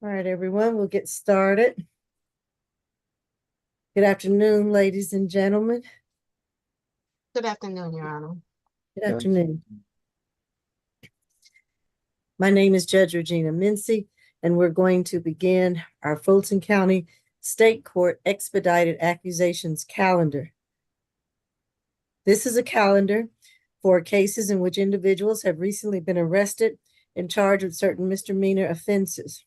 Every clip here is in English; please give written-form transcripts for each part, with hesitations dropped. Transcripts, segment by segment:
All right, everyone, we'll get started. Good afternoon, ladies and gentlemen. Good afternoon, Your Honor. Good afternoon. My name is Judge Regina Mincy, and we're going to begin our Fulton County State Court Expedited Accusations calendar. This is a calendar for cases in which individuals have recently been arrested and charged with certain misdemeanor offenses.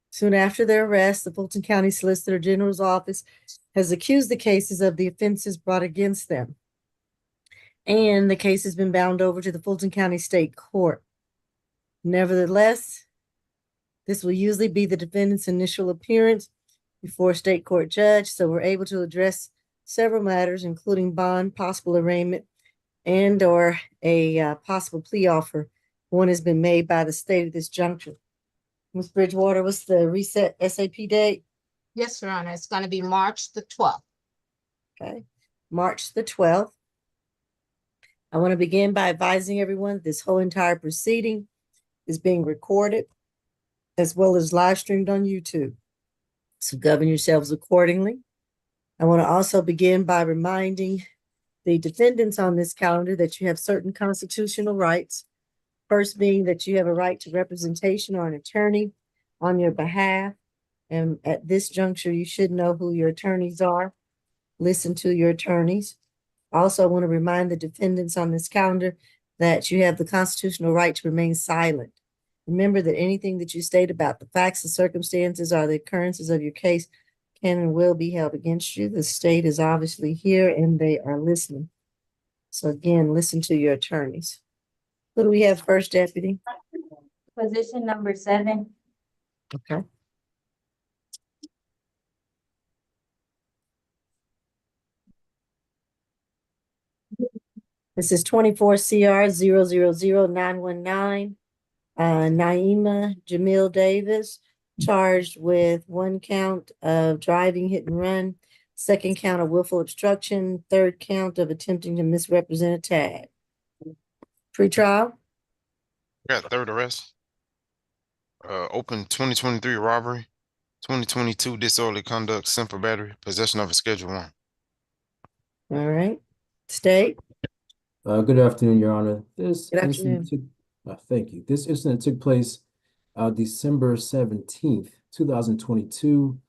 Soon after their arrest, the Fulton County Solicitor General's office has accused the cases of the offenses brought against them. And the case has been bound over to the Fulton County State Court. Nevertheless, this will usually be the defendant's initial appearance before a state court judge, so we're able to address several matters, including bond, possible arraignment, and or a possible plea offer. One has been made by the state at this juncture. Ms. Bridgewater, what's the reset SAP date? Yes, Your Honor. It's going to be March the 12th. Okay, March the 12th. I want to begin by advising everyone that this whole entire proceeding is being recorded as well as live streamed on YouTube. So govern yourselves accordingly. I want to also begin by reminding the defendants on this calendar that you have certain constitutional rights. First being that you have a right to representation or an attorney on your behalf. And at this juncture, you should know who your attorneys are. Listen to your attorneys. Also, I want to remind the defendants on this calendar that you have the constitutional right to remain silent. Remember that anything that you state about the facts, the circumstances, or the occurrences of your case can and will be held against you. The state is obviously here and they are listening. So again, listen to your attorneys. Who do we have first, Deputy? Position number 7. Okay. This is 24 CR 000919. Naima Jamil Davis, charged with 1 count of driving hit and run, 2nd count of willful obstruction, 3rd count of attempting to misrepresent a tag. Pre-trial? Got third arrest. Open 2023 robbery, 2022 disorderly conduct, simple battery, possession of a Schedule 1. All right. State? Good afternoon, Your Honor. Good afternoon. Thank you. This incident took place December 17th, 2022.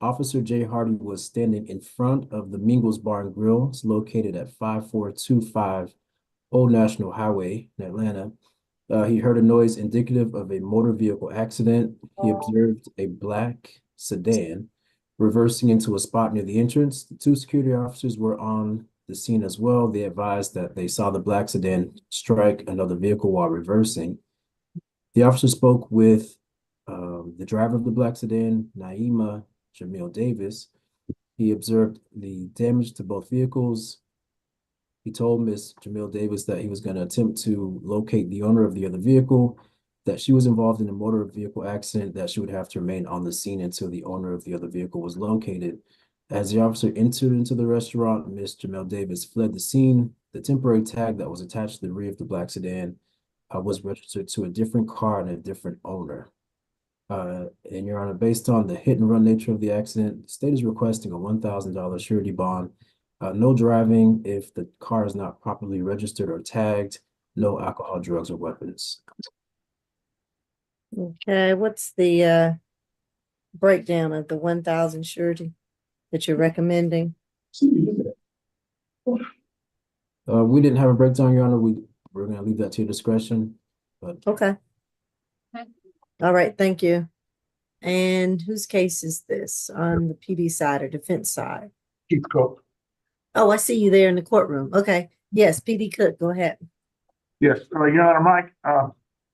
Officer Jay Hardy was standing in front of the Mingles Bar and Grill. It's located at 5425 Old National Highway in Atlanta. He heard a noise indicative of a motor vehicle accident. He observed a black sedan reversing into a spot near the entrance. The 2 security officers were on the scene as well. They advised that they saw the black sedan strike another vehicle while reversing. The officer spoke with the driver of the black sedan, Naima Jamil Davis. He observed the damage to both vehicles. He told Ms. Jamil Davis that he was going to attempt to locate the owner of the other vehicle, that she was involved in a motor vehicle accident, that she would have to remain on the scene until the owner of the other vehicle was located. As the officer entered into the restaurant, Ms. Jamil Davis fled the scene. The temporary tag that was attached to the rear of the black sedan was registered to a different car and a different owner. And Your Honor, based on the hit and run nature of the accident, the state is requesting a $1,000 surety bond. No driving if the car is not properly registered or tagged. No alcohol, drugs, or weapons. Okay, what's the breakdown of the 1,000 surety that you're recommending? We didn't have a breakdown, Your Honor. We're going to leave that to your discretion. But Okay. All right, thank you. And whose case is this on the PD side or defense side? Keith Cook. Oh, I see you there in the courtroom. Okay. Yes, PD Cook, go ahead. Yes, Your Honor, Mike,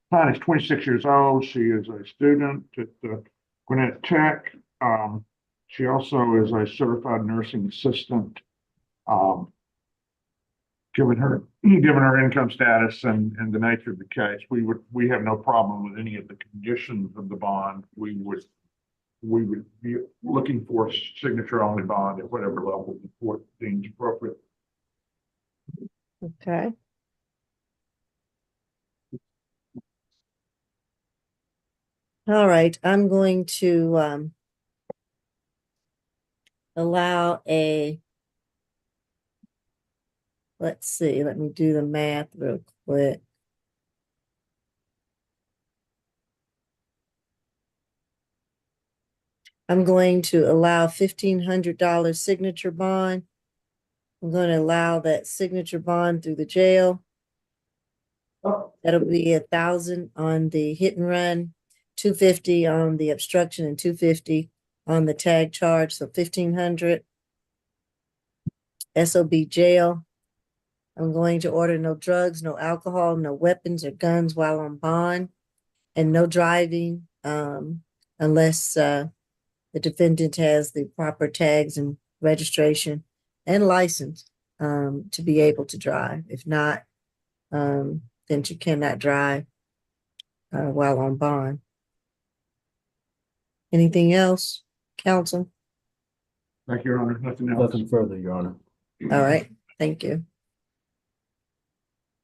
client is 26 years old. She is a student at Gwinnett Tech. She also is a certified nursing assistant. Given her income status and the nature of the case, we have no problem with any of the conditions of the bond. We would be looking for a signature only bond at whatever level the court deems appropriate. Okay. All right, I'm going to allow a, let's see, let me do the math real quick. I'm going to allow $1,500 signature bond. I'm going to allow that signature bond through the jail. That'll be 1,000 on the hit and run, 250 on the obstruction, and 250 on the tag charge, so 1,500. SOB jail. I'm going to order no drugs, no alcohol, no weapons or guns while on bond, and no driving unless the defendant has the proper tags and registration and license to be able to drive. If not, then you cannot drive while on bond. Anything else, counsel? Thank you, Your Honor. Nothing else. Nothing further, Your Honor. All right, thank you.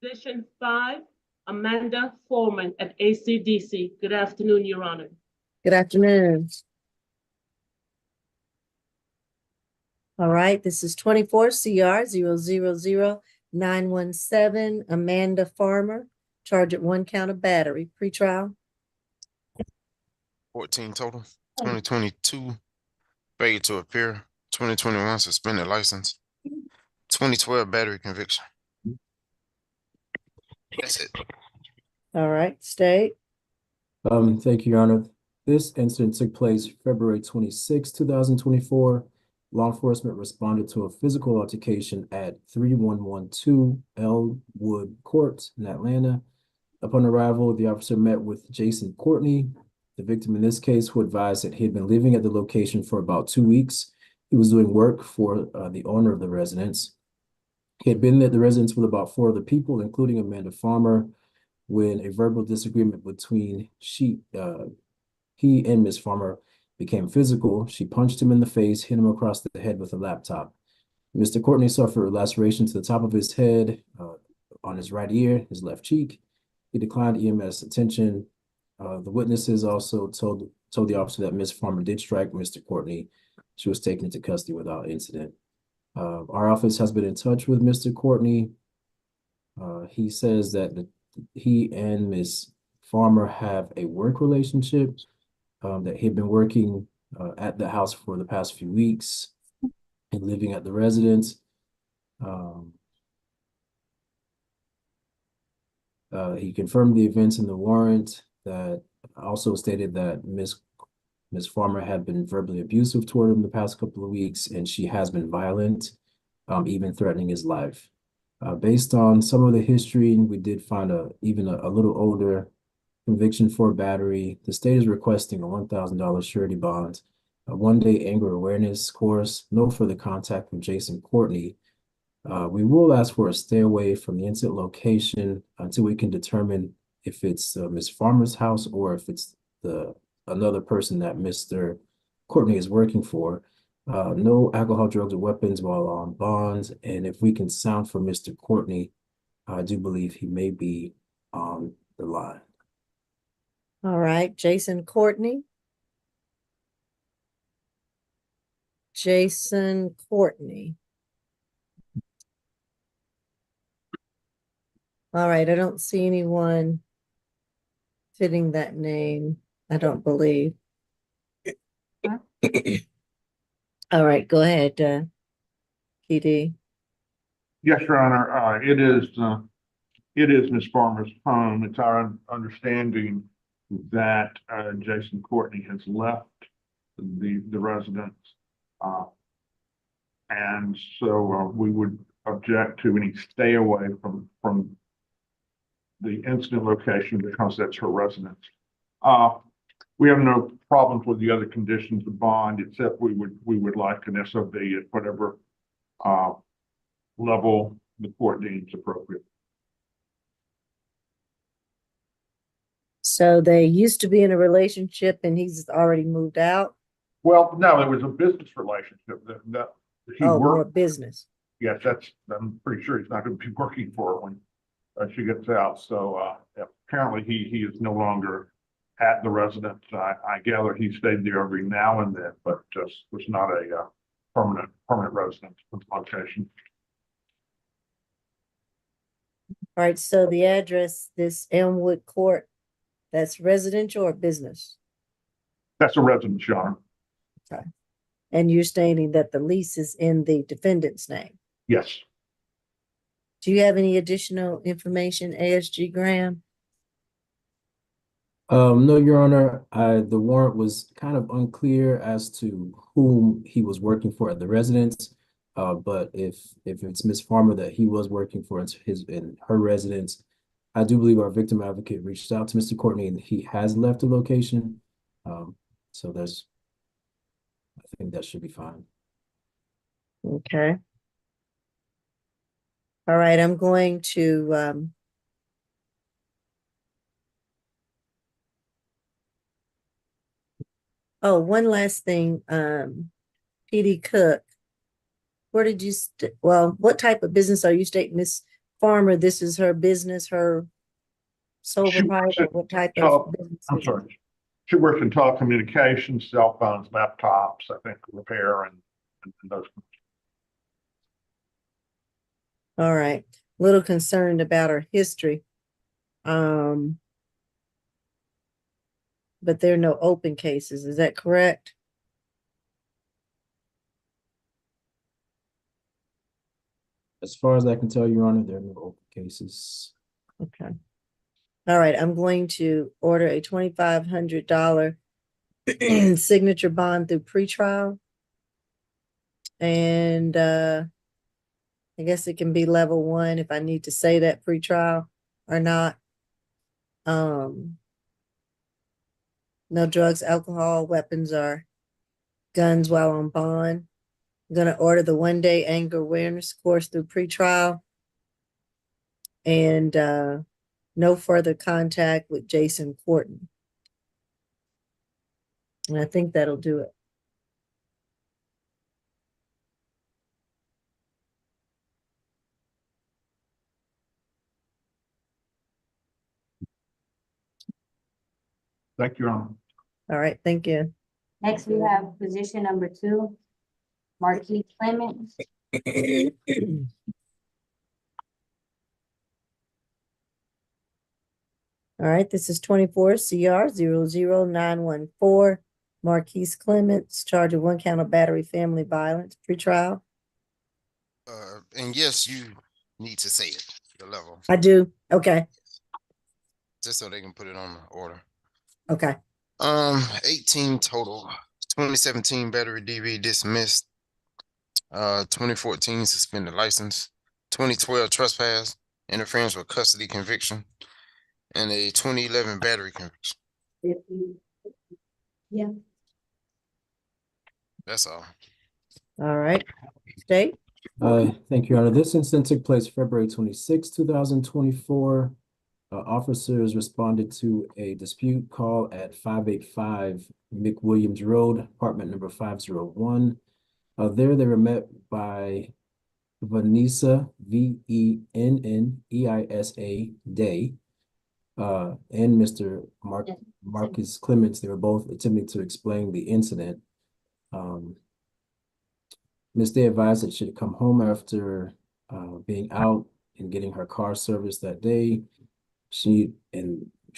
Position 5, Amanda Foreman at ACDC. Good afternoon, Your Honor. Good afternoon. All right, this is 24 CR 000917, Amanda Farmer, charged at 1 count of battery, pretrial. 14 total. 2022 failure to appear. 2021 suspended license. 2012 battery conviction. That's it. All right, state. Thank you, Your Honor. This incident took place February 26, 2024. Law enforcement responded to a physical altercation at 3112 Elwood Court in Atlanta. Upon arrival, the officer met with Jason Courtney, the victim in this case, who advised that he had been living at the location for about 2 weeks. He was doing work for the owner of the residence. He had been at the residence with about 4 other people, including Amanda Farmer, when a verbal disagreement between he and Ms. Farmer became physical. She punched him in the face, hit him across the head with a laptop. Mr. Courtney suffered a laceration to the top of his head, on his right ear, his left cheek. He declined EMS attention. The witnesses also told the officer that Ms. Farmer did strike Mr. Courtney. She was taken into custody without incident. Our office has been in touch with Mr. Courtney. He says that he and Ms. Farmer have a work relationship, that he had been working at the house for the past few weeks and living at the residence. He confirmed the events in the warrant, that also stated that Ms. Farmer had been verbally abusive toward him the past couple of weeks, and she has been violent, even threatening his life. Based on some of the history, we did find even a little older conviction for battery. The state is requesting a $1,000 surety bond, a 1-day anger awareness course, no further contact with Jason Courtney. We will ask for a stay away from the incident location until we can determine if it's Ms. Farmer's house or if it's another person that Mr. Courtney is working for. No alcohol, drugs, or weapons while on bonds. And if we can sound for Mr. Courtney, I do believe he may be on the line. All right, Jason Courtney. Jason Courtney. All right, I don't see anyone fitting that name, I don't believe. All right, go ahead, PD. Yes, Your Honor, it is Ms. Farmer's home. It's our understanding that Jason Courtney has left the residence. And so we would object to any stay away from the incident location because that's her residence. We have no problems with the other conditions of bond, except we would like an SOB at whatever level the court deems appropriate. So they used to be in a relationship and he's already moved out? Well, no, it was a business relationship that he Oh, more worked. business. Yes, I'm pretty sure he's not going to be working for her when she gets out. So apparently he is no longer at the residence. I gather he stayed there every now and then, but just was not a permanent residence of the location. All right, so the address, this Elmwood Court, that's residential or business? That's a residence, Your Honor. Okay. And you're stating that the lease is in the defendant's name. Yes. Do you have any additional information, ASG Graham? No, Your Honor, the warrant was kind of unclear as to whom he was working for at the residence. But if it's Ms. Farmer that he was working for in her residence, I do believe our victim advocate reached out to Mr. Courtney and he has left the location. So I think that should be fine. Okay. All right, I'm going to oh, one last thing, PD Cook. Where did you well, what type of business are you stating, Miss Farmer? This is her business, her sole She works proprietor? at What type Tele- of business? I'm is it? sorry. She works in telecommunications, cell phones, laptops, I think repair and those. All right, little concerned about her history. But there are no open cases, is that correct? As far as I can tell, Your Honor, there are no open cases. Okay. All right, I'm going to order a $2,500 signature bond through pretrial. And I guess it can be level 1 if I need to say that pretrial or not. No drugs, alcohol, weapons, or guns while on bond. I'm gonna order the 1-day anger awareness course through pretrial. And no further contact with Jason Courtney. And I think that'll do it. Thank you, Your Honor. All right, thank you. Next, we have position number 2, Marquis Clements. All right, this is 24 CR 00914. Marquise Clements, charged with 1 count of battery family violence, pretrial. And yes, you need to say it, the level, I do. Okay. just so they can put it on the order. Okay. 18 total, 2017 battery DV dismissed, 2014 suspended license, 2012 trespass, interference with custody conviction, and a 2011 battery conviction. Yeah. That's all. All right. State. Thank you, Your Honor. This incident took place February 26, 2024. Officers responded to a dispute call at 585 McWilliams Road, apartment number 501. There they were met by Vanessa, Venneisa Day, and Mr. Marcus Clements. They were both attempting to explain the incident. Ms. Day advised that she had come home after being out and getting her car serviced that day. She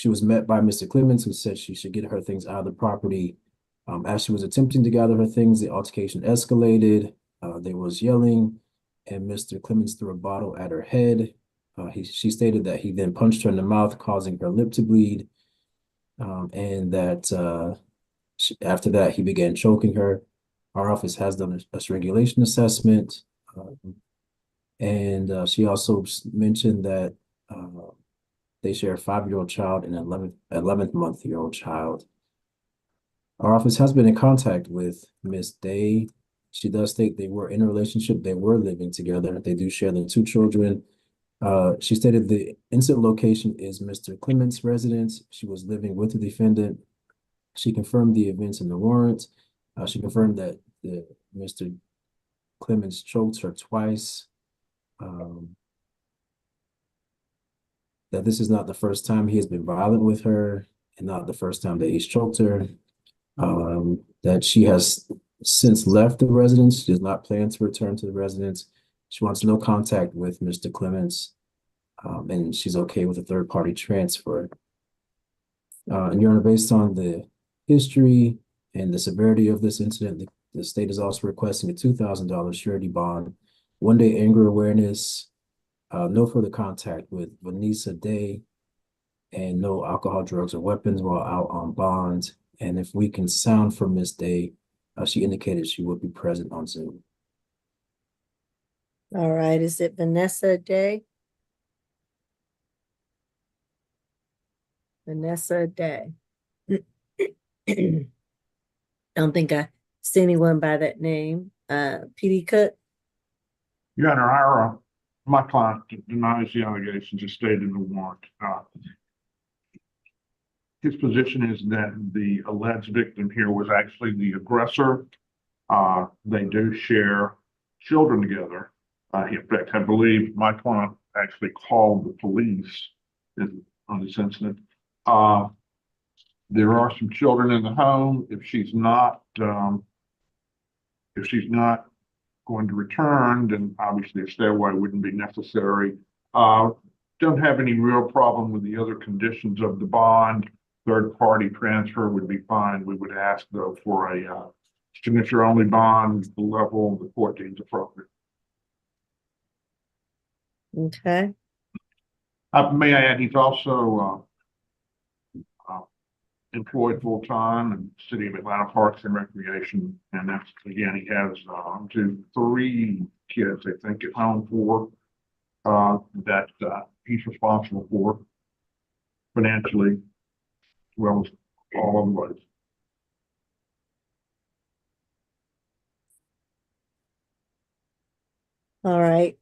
was met by Mr. Clements, who said she should get her things out of the property. As she was attempting to gather her things, the altercation escalated. There was yelling, and Mr. Clements threw a bottle at her head. She stated that he then punched her in the mouth, causing her lip to bleed, and that after that, he began choking her. Our office has done a strangulation assessment, and she also mentioned that they share a 5-year-old child and an 11th-month-old child. Our office has been in contact with Miss Day. She does state they were in a relationship. They were living together. They do share their 2 children. She stated the incident location is Mr. Clements' residence. She was living with the defendant. She confirmed the events in the warrant. She confirmed that Mr. Clements choked her twice. That this is not the first time he has been violent with her, and not the first time that he choked her. That she has since left the residence. She does not plan to return to the residence. She wants no contact with Mr. Clements, and she's okay with a third-party transfer. And Your Honor, based on the history and the severity of this incident, the state is also requesting a $2,000 surety bond, 1-day anger awareness, no further contact with Vanessa Day, and no alcohol, drugs, or weapons while out on bond. And if we can sound from Miss Day, she indicated she would be present on Zoom. All right, is it Vanessa Day? Vanessa Day. Don't think I see anyone by that name. PD Cook? Your Honor, my client denies the allegations as stated in the warrant. His position is that the alleged victim here was actually the aggressor. They do share children together. In fact, I believe my client actually called the police on this incident. There are some children in the home. If she's not going to return, then obviously a stay away wouldn't be necessary. Don't have any real problem with the other conditions of the bond. Third party transfer would be fine. We would ask though for a signature only bond, the level the court deems appropriate. Okay, May I add, he's also employed full time in the City of Atlanta Parks and Recreation, and that's again he has 3 kids, I think, at home for that he's responsible for financially, as well as all otherwise. all right.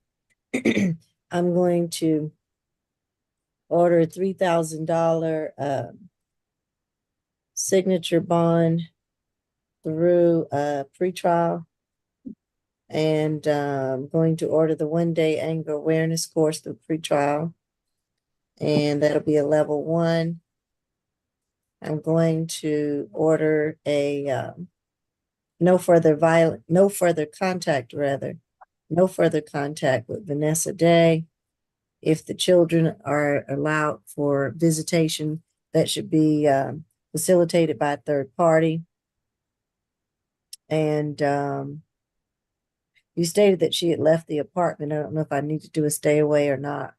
I'm going to order a $3,000 signature bond through pretrial. And I'm going to order the 1-day anger awareness course through pretrial. And that'll be a level 1. I'm going to order a no further contact with Vanessa Day. If the children are allowed for visitation, that should be facilitated by a third party. And you stated that she had left the apartment. I don't know if I need to do a stay away or not.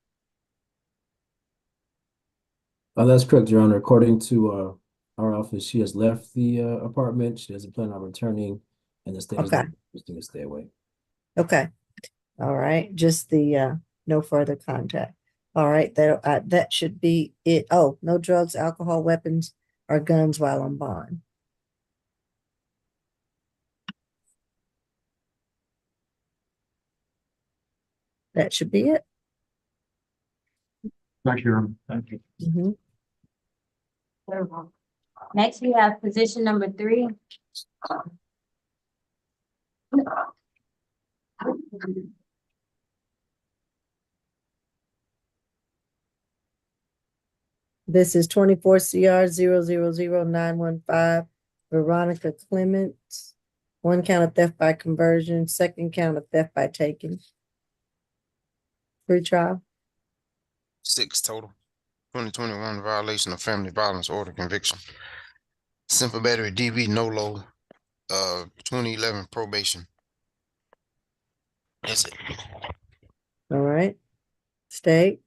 That's correct, Your Honor. According to our office, she has left the apartment. She doesn't plan on returning, and the state is Okay. requesting a stay away. Okay. All right. Just the no further contact. All right. That should be it. Oh, no drugs, alcohol, weapons, or guns while on bond. That should be it. Thank you, Your Honor. Thank you. Mhm. Next, we have position number 3. This is 24 CR 0000915, Veronica Clements. 1 count of theft by conversion, 2nd count of theft by taking. Pre-trial. 6 total. 2021 violation of family violence order conviction. Simple battery DV no low. 2011 probation. That's it. All right. State.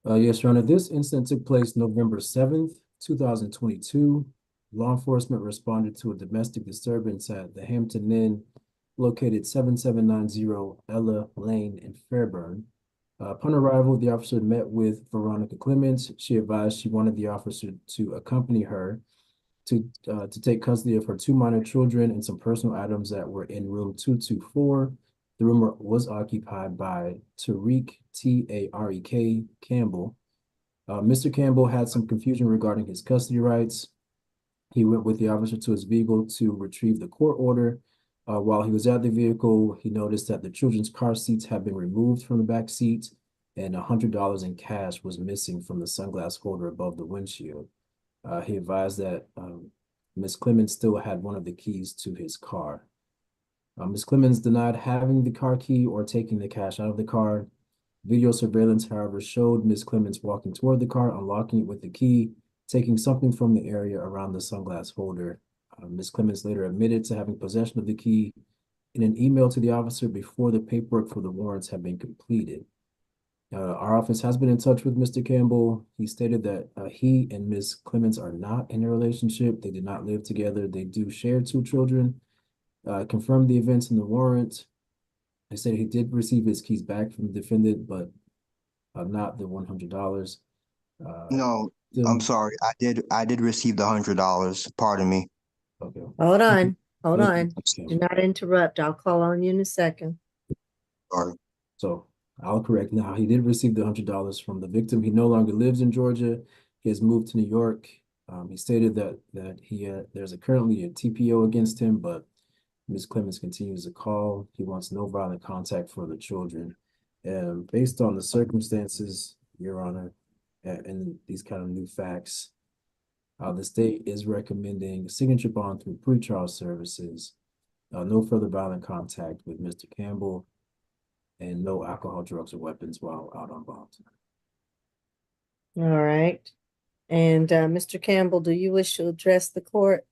Yes, Your Honor. This incident took place November 7th, 2022. Law enforcement responded to a domestic disturbance at the Hampton Inn, located 7790 Ella Lane in Fairburn. Upon arrival, the officer met with Veronica Clements. She advised she wanted the officer to accompany her to take custody of her 2 minor children and some personal items that were in room 224. The room was occupied by Tariq, Tarek Campbell. Mr. Campbell had some confusion regarding his custody rights. He went with the officer to his vehicle to retrieve the court order. While he was at the vehicle, he noticed that the children's car seats had been removed from the back seat, and $100 in cash was missing from the sunglass holder above the windshield. He advised that Ms. Clemens still had one of the keys to his car. Ms. Clemens denied having the car key or taking the cash out of the car. Video surveillance, however, showed Ms. Clemens walking toward the car, unlocking it with the key, taking something from the area around the sunglass holder. Ms. Clemens later admitted to having possession of the key in an email to the officer before the paperwork for the warrants had been completed. Our office has been in touch with Mr. Campbell. He stated that he and Ms. Clemens are not in a relationship. They did not live together. They do share 2 children. Confirmed the events in the warrant. He said he did receive his keys back from the defendant, but not the $100. No, Still- I'm sorry. I did receive the $100. Pardon me. Okay. Hold on, hold Thank you, on. Ms. Do Campbell. not interrupt. I'll call on you in a second. Sorry. So I'll correct now. He did receive the $100 from the victim. He no longer lives in Georgia. He has moved to New York. He stated that there's currently a TPO against him, but Ms. Clemens continues to call. He wants no violent contact for the children. And based on the circumstances, Your Honor, and these kind of new facts, the state is recommending a signature bond through pretrial services, no further violent contact with Mr. Campbell, and no alcohol, drugs, or weapons while out on bond. All right. And Mr. Campbell, do you wish to address the court?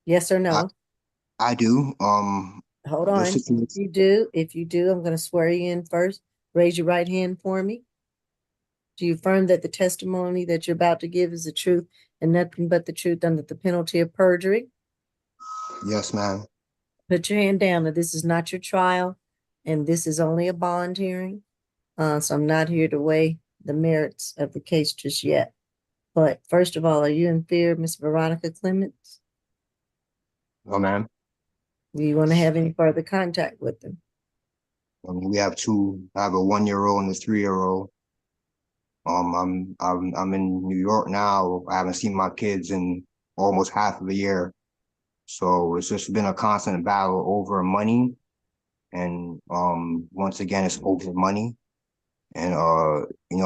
Yes or no? I do. Hold the on. situation- If you do, I'm going to swear you in first. Raise your right hand for me. Do you affirm that the testimony that you're about to give is the truth and nothing but the truth under the penalty of perjury? Yes, ma'am. Put your hand down. Now, this is not your trial, and this is only a bond hearing. So I'm not here to weigh the merits of the case just yet. But first of all, are you in fear of Miss Veronica Clemens? No, ma'am. Do you want to have any further contact with them? We have 2. I have a 1-year-old and a 3-year-old. I'm in New York now. I haven't seen my kids in almost half of a year. So it's just been a constant battle over money. And once again, it's over money. And I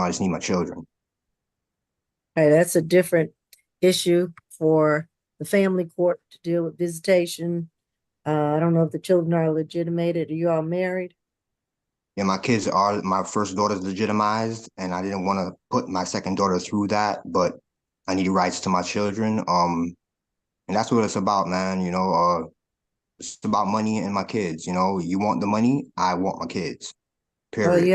just need my children. Hey, that's a different issue for the family court to deal with visitation. I don't know if the children are legitimated. Are you all married? Yeah, my first daughter's legitimized, and I didn't want to put my second daughter through that, but I need rights to my children. And that's what it's about, man. It's about money and my kids. You want the money, I want my kids. Well, Period. you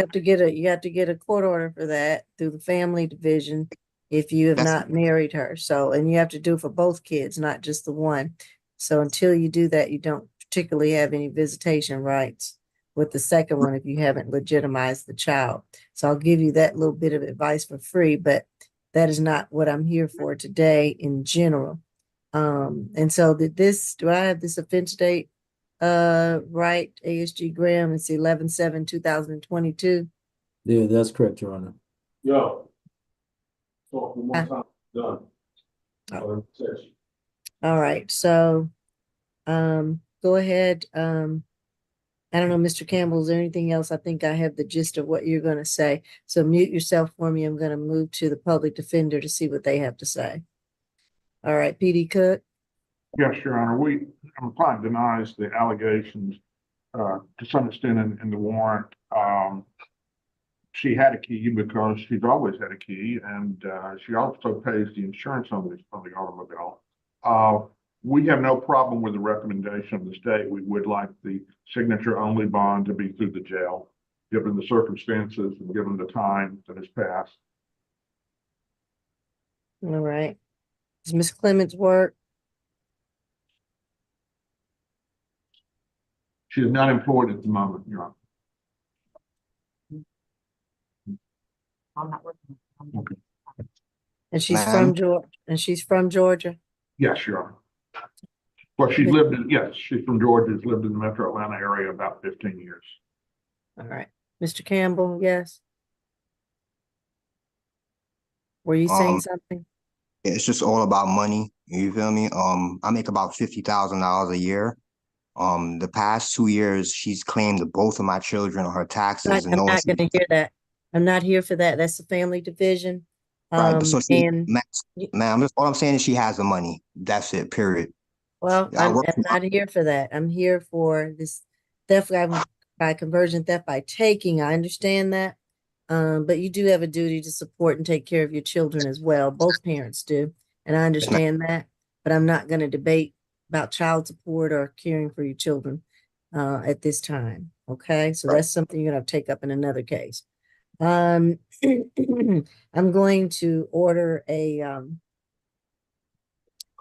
have to get a court order for that through the family division if you have That's- not married her. So, and you have to do it for both kids, not just the one. So until you do that, you don't particularly have any visitation rights with the second one if you haven't legitimized the child. So I'll give you that little bit of advice for free, but that is not what I'm here for today in general. And so do I have this offense date? Right, ASG Graham, it's 11/7/2022. Yeah, that's correct, Your Honor. Yo. Talk one more Ah. time, done. Oh. All right, so, go ahead. I don't know, Mr. Campbell, is there anything else? I think I have the gist of what you're gonna say. So mute yourself for me. I'm gonna move to the public defender to see what they have to say. All right, PD Cook. Yes, Your Honor, my client denies the allegations, to some extent in the warrant. She had a key because she's always had a key, and, she also pays the insurance on the automobile. We have no problem with the recommendation of the state. We would like the signature only bond to be through the jail, given the circumstances and given the time that has passed. All right. Does Ms. Clements work? She is not employed at the moment, Your Honor. I'm not working. Okay. And she's Ma'am? from Georgia, and she's from Georgia? Yes, Your Honor. Well, yes, she's from Georgia, has lived in the metro Atlanta area about 15 years. All right. Mr. Campbell, yes? Were you saying something? It's just all about money. You feel me? I make about $50,000 a year. The past 2 years, she's claimed both of my children on her taxes, and I'm no not one's. gonna hear that. I'm not here for that. That's the family division. Right, but so she, And y- ma'am, all I'm saying is she has the money. That's it, period. well, I work, I'm not here for that. I'm here for this theft by conversion, theft by taking. I understand that. But you do have a duty to support and take care of your children as well. Both parents do. And I understand that, but I'm not going to debate about child support or caring for your children at this time. Okay, so Right. that's something you're going to take up in another case. I'm going to order a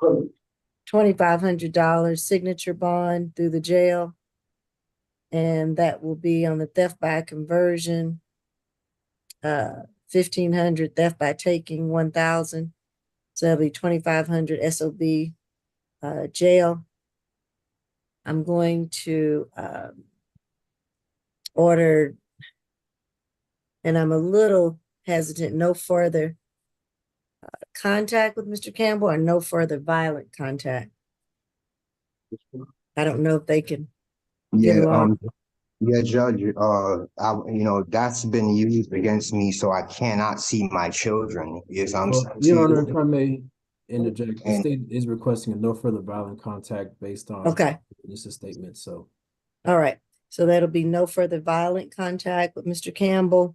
$2,500 signature bond through the jail. And that will be on the theft by conversion, 1,500 theft by taking, 1,000. So that'll be 2,500 SOB jail. I'm going to order, and I'm a little hesitant, no further contact with Mr. Campbell or no further violent contact. I don't know if they can get Yeah, along. yeah, Judge, that's been used against me, so I cannot see my children. Yes, I'm Well, saying to Your Honor, if you. I may interject, the And state is requesting a no further violent contact based on Okay. this statement, so. All right. So that'll be no further violent contact with Mr. Campbell.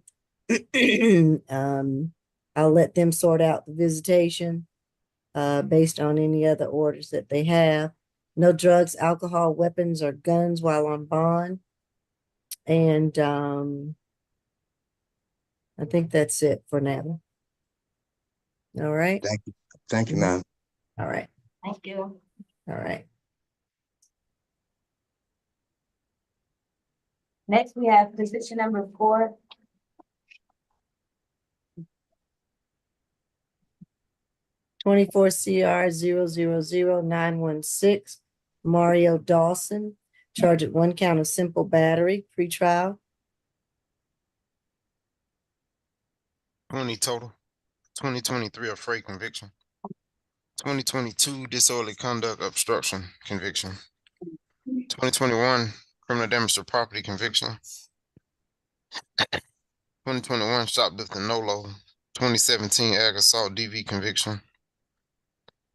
I'll let them sort out the visitation based on any other orders that they have. No drugs, alcohol, weapons, or guns while on bond. And I think that's it for now. All right. thank you, ma'am. All right. Thank you. All right. Next, we have position number 4. Twenty-four CR 0000916, Mario Dawson, charged at 1 count of simple battery, pretrial. 20 total. 2023 afraid conviction. 2022 disorderly conduct obstruction conviction. 2021 criminal damage to property conviction. 2021 shoplifting no-low. 2017 ag assault DV conviction.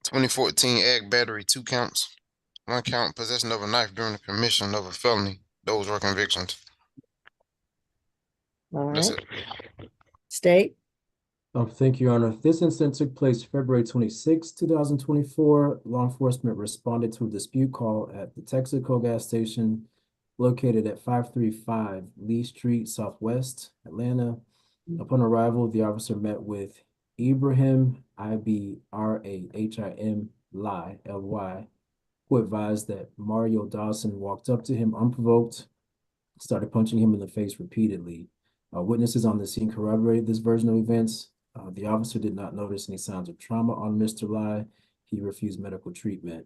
2014 ag battery 2 counts. 1 count possession of a knife during the commission of a felony. Those are convictions. All That's right. it. State. Thank you, Your Honor. This incident took place February 26, 2024. Law enforcement responded to a dispute call at the Texaco gas station located at 535 Lee Street, Southwest, Atlanta. Upon arrival, the officer met with Ibrahim, Ibrahim Ly, Ly, who advised that Mario Dawson walked up to him unprovoked, started punching him in the face repeatedly. Witnesses on the scene corroborated this version of events. The officer did not notice any signs of trauma on Mr. Ly. He refused medical treatment.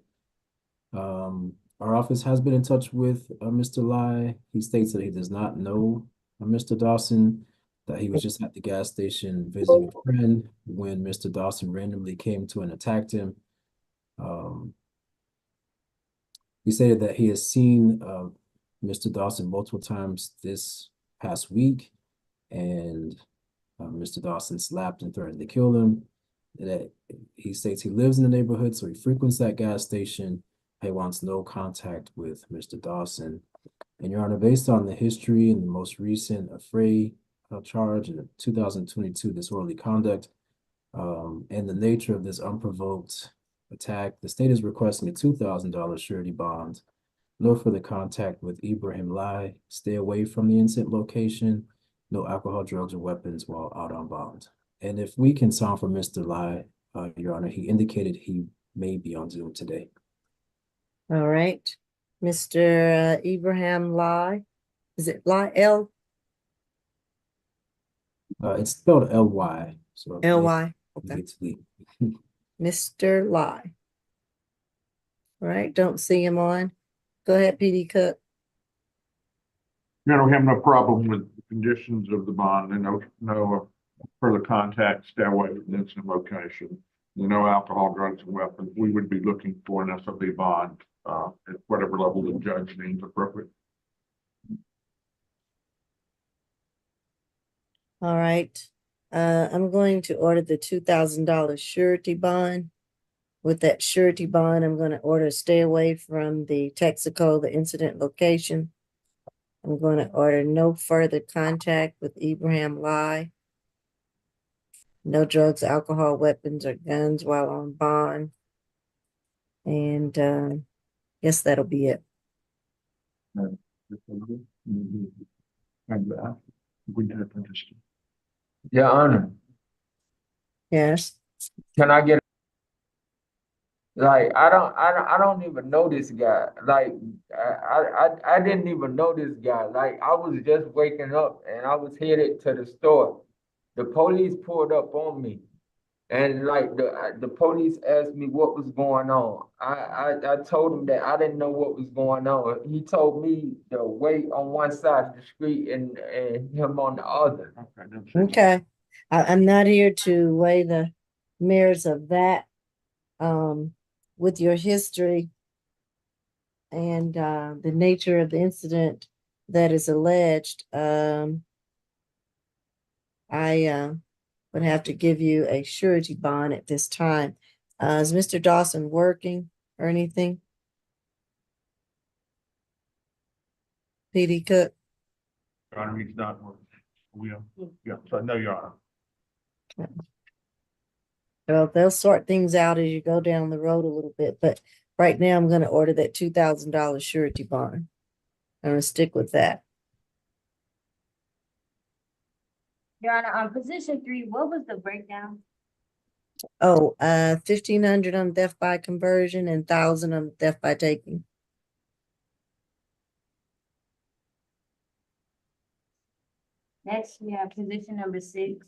Our office has been in touch with Mr. Ly. He states that he does not know Mr. Dawson, that he was just at the gas station visiting a friend when Mr. Dawson randomly came to and attacked him. He stated that he has seen Mr. Dawson multiple times this past week, and Mr. Dawson slapped and threatened to kill him. That he states he lives in the neighborhood, so he frequents that gas station. He wants no contact with Mr. Dawson. And Your Honor, based on the history and the most recent affray charge in 2022 disorderly conduct, and the nature of this unprovoked attack, the state is requesting a $2,000 surety bond. No further contact with Ibrahim Ly. Stay away from the incident location. No alcohol, drugs, or weapons while out on bond. And if we can sound from Mr. Ly, Your Honor, he indicated he may be on Zoom today. All right. Mr. Ibrahim Ly. Is it Ly? L? It's spelled L-Y. So L-Y. Okay. it's Lee. Mr. Ly. All right. Don't see him on. Go ahead, PD Cook. We have no problem with the conditions of the bond and no further contact, stay away from the incident location. No alcohol, drugs, and weapons. We would be looking for an SOB bond at whatever level the judge deems appropriate. All right. I'm going to order the $2,000 surety bond. With that surety bond, I'm going to order stay away from the Texaco, the incident location. I'm going to order no further contact with Ibrahim Lai. No drugs, alcohol, weapons, or guns while on bond. And guess that'll be it. We did it for just. Your Honor, Yes. can I get, like, I don't even know this guy. Like, I didn't even know this guy. Like, I was just waking up and I was headed to the store. The police pulled up on me. And like the police asked me what was going on. I told him that I didn't know what was going on. He told me to wait on one side of the street and him on the other. Okay. I'm not here to weigh the merits of that. With your history and the nature of the incident that is alleged, I would have to give you a surety bond at this time. Is Mr. Dawson working or anything? PD Cook? Your Honor, he's not working. Yeah, so no, Your Honor. Well, they'll sort things out as you go down the road a little bit, but right now I'm going to order that $2,000 surety bond. I'm going to stick with that. Your Honor, on position 3, what was the breakdown? Oh, 1,500 on theft by conversion and 1,000 on theft by taking. Next, we have position number 6,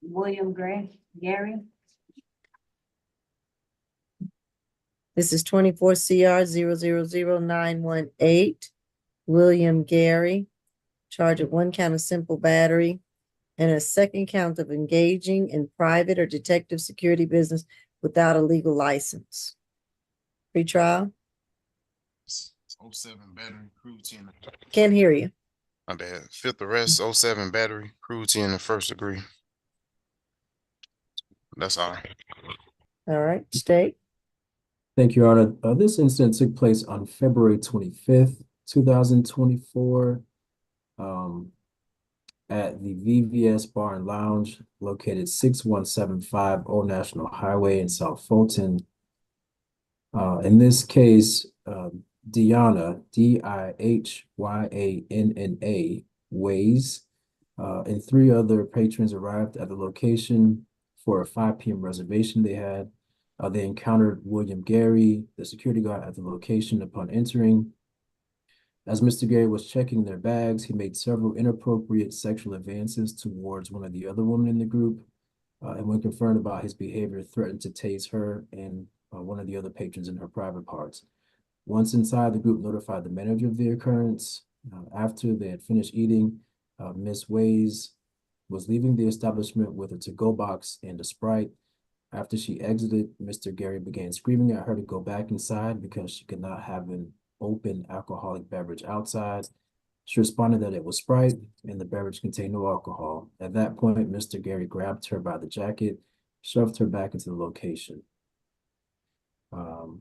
William Gary. This is 24 CR 000918. William Gary, charge of 1 count of simple battery and a 2nd count of engaging in private or detective security business without a legal license. Pre-trial? 07 battery, crew 10. Can't hear you. My bad. 5th arrest, 07 battery, crew 10 in first degree. That's all. All right, state. Thank you, Your Honor. This incident took place on February 25th, 2024, at the VVS Bar and Lounge located 6175 Old National Highway in South Fulton. In this case, Diana, Dihyanna, Ways, and 3 other patrons arrived at the location for a 5 p.m. reservation they had. They encountered William Gary, the security guard at the location upon entering. As Mr. Gary was checking their bags, he made several inappropriate sexual advances towards one of the other women in the group. And when confronted about his behavior, threatened to tase her and one of the other patrons in her private parts. Once inside, the group notified the manager of the occurrence. After they had finished eating, Miss Ways was leaving the establishment with a to-go box and a Sprite. After she exited, Mr. Gary began screaming at her to go back inside because she could not have an open alcoholic beverage outside. She responded that it was Sprite and the beverage contained no alcohol. At that point, Mr. Gary grabbed her by the jacket, shoved her back into the location. The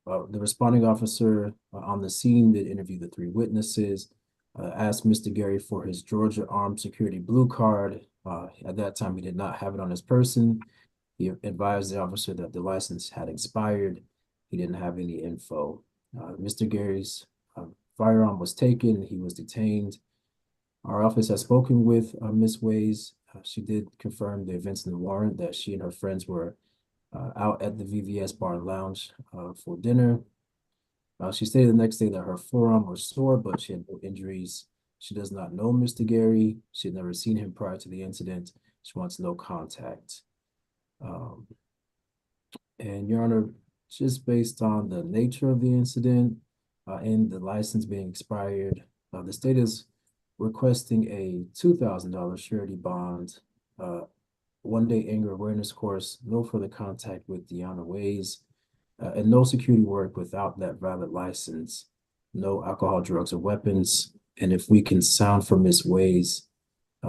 responding officer on the scene that interviewed the 3 witnesses asked Mr. Gary for his Georgia Armed Security Blue Card. At that time, he did not have it on his person. He advised the officer that the license had expired. He didn't have any info. Mr. Gary's firearm was taken and he was detained. Our office has spoken with Ms. Ways. She did confirm the events in the warrant that she and her friends were out at the VVS Bar and Lounge for dinner. She stated the next day that her forearm was sore, but she had no injuries. She does not know Mr. Gary. She had never seen him prior to the incident. She wants no contact. And Your Honor, just based on the nature of the incident and the license being expired, the state is requesting a $2,000 surety bond, 1-day anger awareness course, no further contact with Deanna Ways, and no security work without that valid license, no alcohol, drugs, or weapons. And if we can sound from Ms. Ways,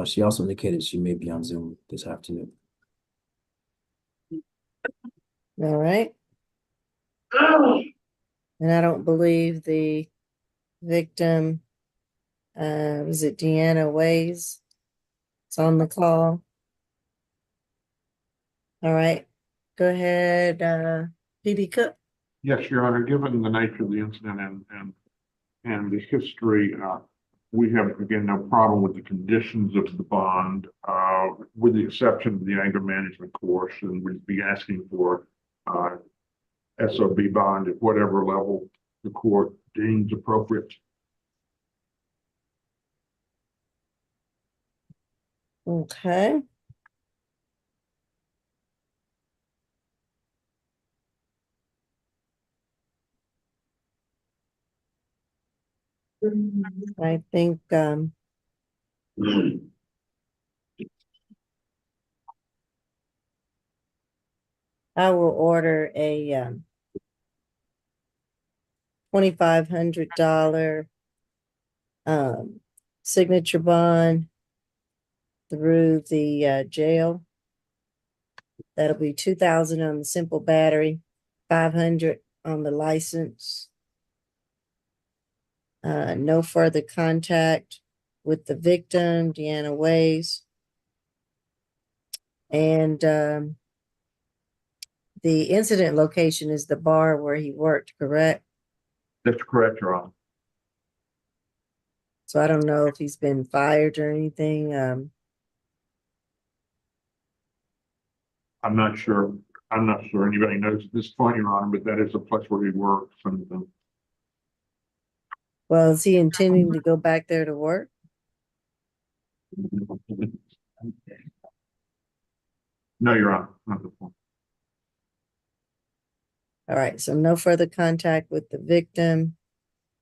She also indicated she may be on Zoom this afternoon. All right. And I don't believe the victim, was it Deanna Ways? It's on the call. All right, go ahead, PD Cook. Yes, Your Honor, given the nature of the incident and the history, we have, again, no problem with the conditions of the bond, with the exception of the anger management course, and we'd be asking for, SOB bond at whatever level the court deems appropriate. Okay. I think, I will order a, $2,500, signature bond through the, jail. That'll be 2,000 on the simple battery, 500 on the license. No further contact with the victim, Deanna Ways. And the incident location is the bar where he worked, correct? That's correct, Your Honor. So I don't know if he's been fired or anything. I'm not sure. I'm not sure anybody knows at this point, Your Honor, but that is a place where he works and, Well, is he intending to go back there to work? no, Your Honor, not at this point. All right, so no further contact with the victim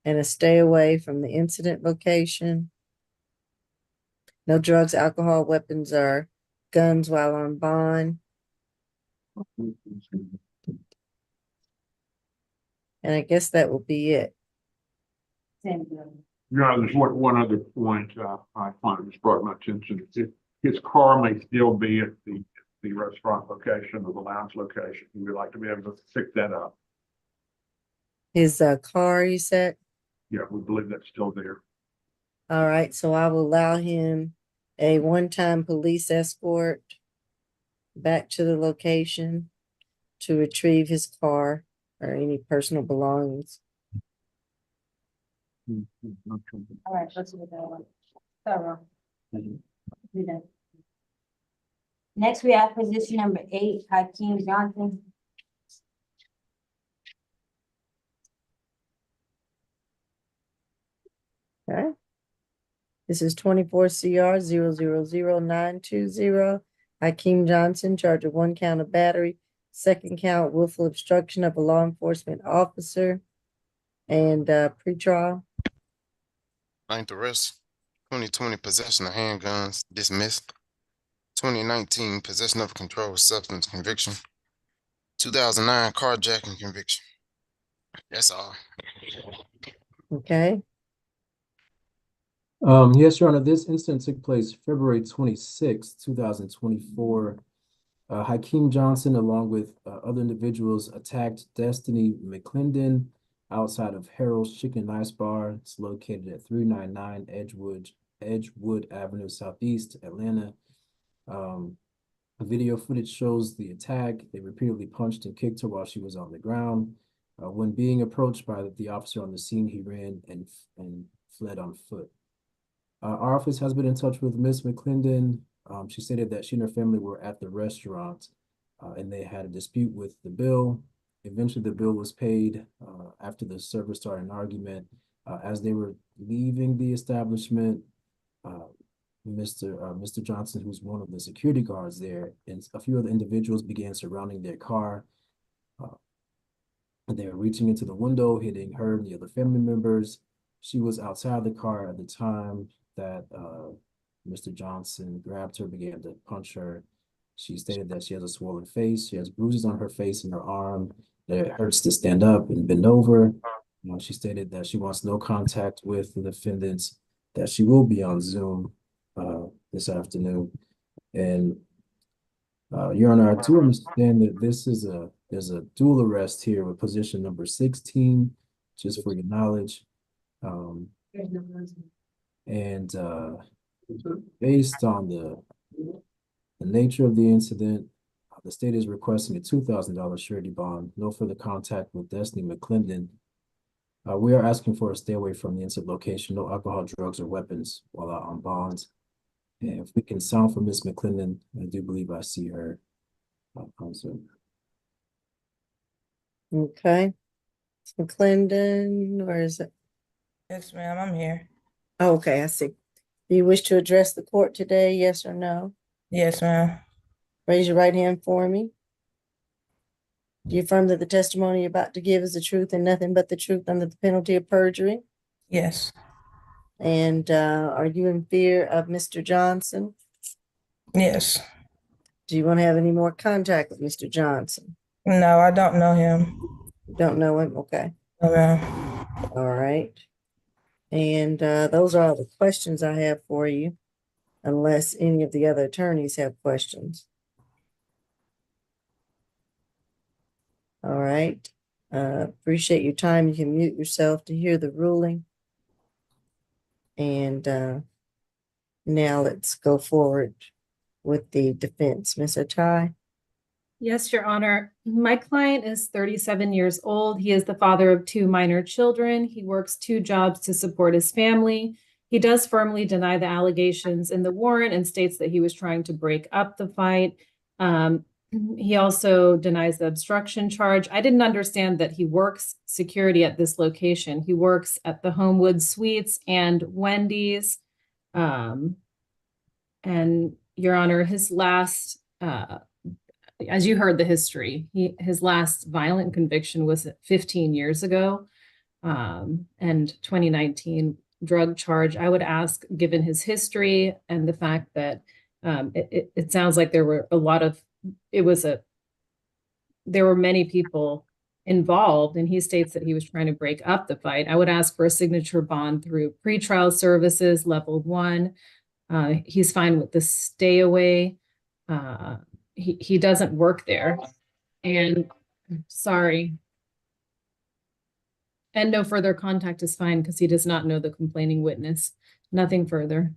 and a stay away from the incident location. No drugs, alcohol, weapons, or guns while on bond. And I guess that will be it. Same here. Your Honor, there's one other point, I find was brought to my attention. His car may still be at the restaurant location or the lounge location. We would like to be able to pick that up. His car, you said? Yeah, we believe that's still there. All right, so I will allow him a one-time police escort back to the location to retrieve his car or any personal belongings. All right, let's do that one. Thorough. Do that. Next, we have position number 8, Hakeem Johnson. Okay. This is 24 CR 0000920. Hakeem Johnson, charge of 1 count of battery, 2nd count willful obstruction of a law enforcement officer, and pretrial. 9th arrest, 2020 possession of handguns, dismissed. 2019 possession of a controlled substance conviction. 2009 carjacking conviction. That's all. Okay. Yes, Your Honor, this incident took place February 26, 2024. Hakeem Johnson, along with other individuals, attacked Destiny McClendon outside of Harold's Chicken and Ice Bar. It's located at 399 Edgewood Avenue Southeast, Atlanta. Video footage shows the attack. They repeatedly punched and kicked her while she was on the ground. When being approached by the officer on the scene, he ran and fled on foot. Our office has been in touch with Ms. McClendon. She stated that she and her family were at the restaurant and they had a dispute with the bill. Eventually, the bill was paid after the server started an argument. As they were leaving the establishment, Mr. Johnson, who's one of the security guards there, and a few other individuals began surrounding their car. They were reaching into the window, hitting her and the other family members. She was outside the car at the time that Mr. Johnson grabbed her, began to punch her. She stated that she has a swollen face. She has bruises on her face and her arm. That it hurts to stand up and bend over. She stated that she wants no contact with the defendants, that she will be on Zoom this afternoon. And Your Honor, I do understand that there's a dual arrest here with position number 16, just for your knowledge. And based on the nature of the incident, the state is requesting a $2,000 surety bond, no further contact with Destiny McClendon. We are asking for a stay away from the incident location, no alcohol, drugs, or weapons while out on bonds. And if we can sound for Ms. McClendon, I do believe I see her. So, Okay. Ms. McClendon, where is it? Yes, ma'am, I'm here. Oh, okay, I see. Do you wish to address the court today, yes or no? Yes, ma'am. Raise your right hand for me. Do you affirm that the testimony you're about to give is the truth and nothing but the truth under the penalty of perjury? Yes. And are you in fear of Mr. Johnson? Yes. Do you want to have any more contact with Mr. Johnson? No, I don't know him. You don't know him? Okay. No, ma'am. All right. And those are all the questions I have for you, unless any of the other attorneys have questions. All right. Appreciate your time. You can mute yourself to hear the ruling. And now let's go forward with the defense. Ms. Atai? Yes, Your Honor. My client is 37 years old. He is the father of 2 minor children. He works 2 jobs to support his family. He does firmly deny the allegations in the warrant and states that he was trying to break up the fight. He also denies the obstruction charge. I didn't understand that he works security at this location. He works at the Homewood Suites and Wendy's. And Your Honor, his last, as you heard the history, his last violent conviction was 15 years ago, and 2019 drug charge. I would ask, given his history and the fact that it sounds like there were there were many people involved, and he states that he was trying to break up the fight. I would ask for a signature bond through pretrial services, level 1. He's fine with the stay away. He doesn't work there. And sorry. And no further contact is fine because he does not know the complaining witness. Nothing further.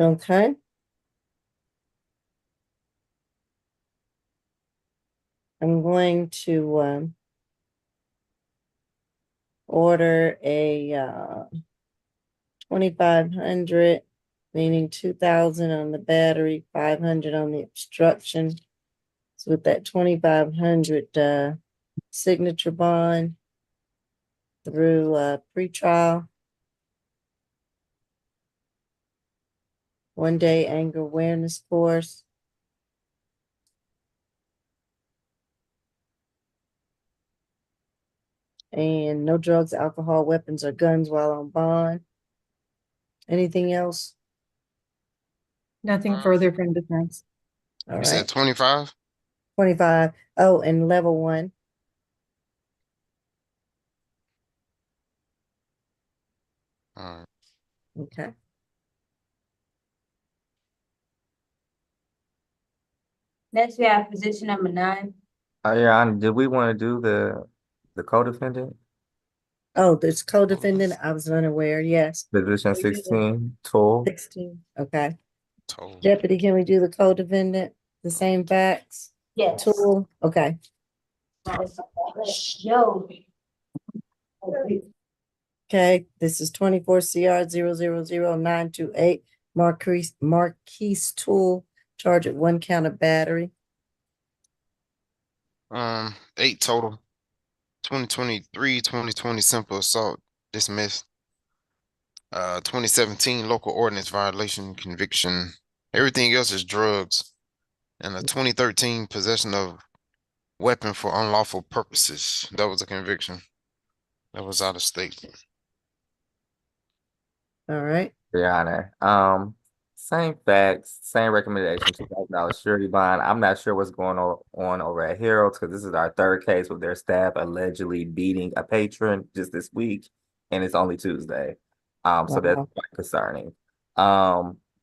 Okay. I'm going to order a 2,500, meaning 2,000 on the battery, 500 on the obstruction. So with that 2,500 signature bond through pretrial, 1-day anger awareness course. And no drugs, alcohol, weapons, or guns while on bond. Anything else? Nothing further from defense. All You right. said 25? 25. Oh, and level 1. All right. Okay. Next, we have position number 9. Your Honor, did we want to do the co-defendant? Oh, there's co-defendant. I was unaware. Yes. Position We do the 16, toll. 16. Okay. Total. Deputy, can we do the co-defendant? The same facts? Yes. Tool? Okay. Let's go. Okay. This is 24 CR 0000928. Marquise Tool, charge at 1 count of battery. 8 total. 2023, 2020 simple assault dismissed. 2017 local ordinance violation conviction. Everything else is drugs. And a 2013 possession of weapon for unlawful purposes. That was a conviction. That was out of state. All right. Your Honor. Same facts, same recommendation, $2,000 surety bond. I'm not sure what's going on over at Harold's because this is our 3rd case with their staff allegedly beating a patron just this week, and it's only Tuesday. So that's Wow. quite concerning.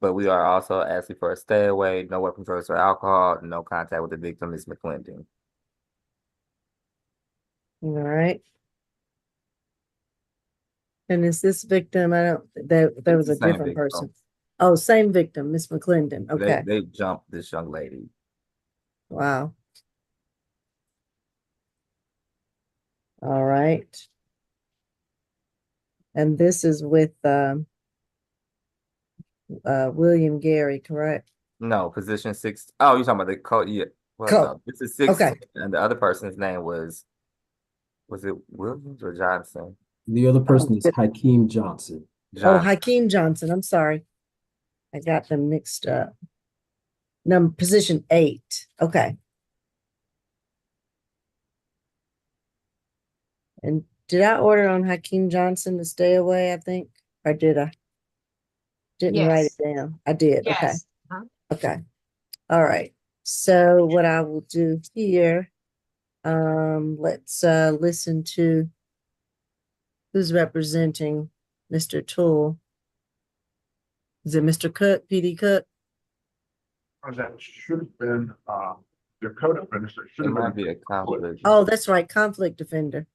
but we are also asking for a stay away, no weapons, drugs, or alcohol, no contact with the victim, Ms. McClendon. All right. And is this victim, I don't, there was the a same different victim. person. Oh, same victim, Miss McClendon. Okay, They jumped this young lady. wow. All right. And this is with William Gary, correct? No, position 6. Oh, you're talking about the code? Yeah. Well, Code. no, this is 6, Okay. and the other person's name was it Williams or Johnson? The other person is Hakeem Johnson. Oh, Johnson. Hakeem Johnson, I'm sorry. I got them mixed up. Position 8, okay. And did I order on Hakeem Johnson to stay away, I think? Or did I? Didn't write Yes. it down. I did, okay. Yes. Okay. All right. So what I will do here, let's listen to who's representing Mr. Toole. Is it Mr. Cook, PD Cook? That should have been, the co-defendants, there should It have been. might be a conflict. Oh, that's right, conflict defender.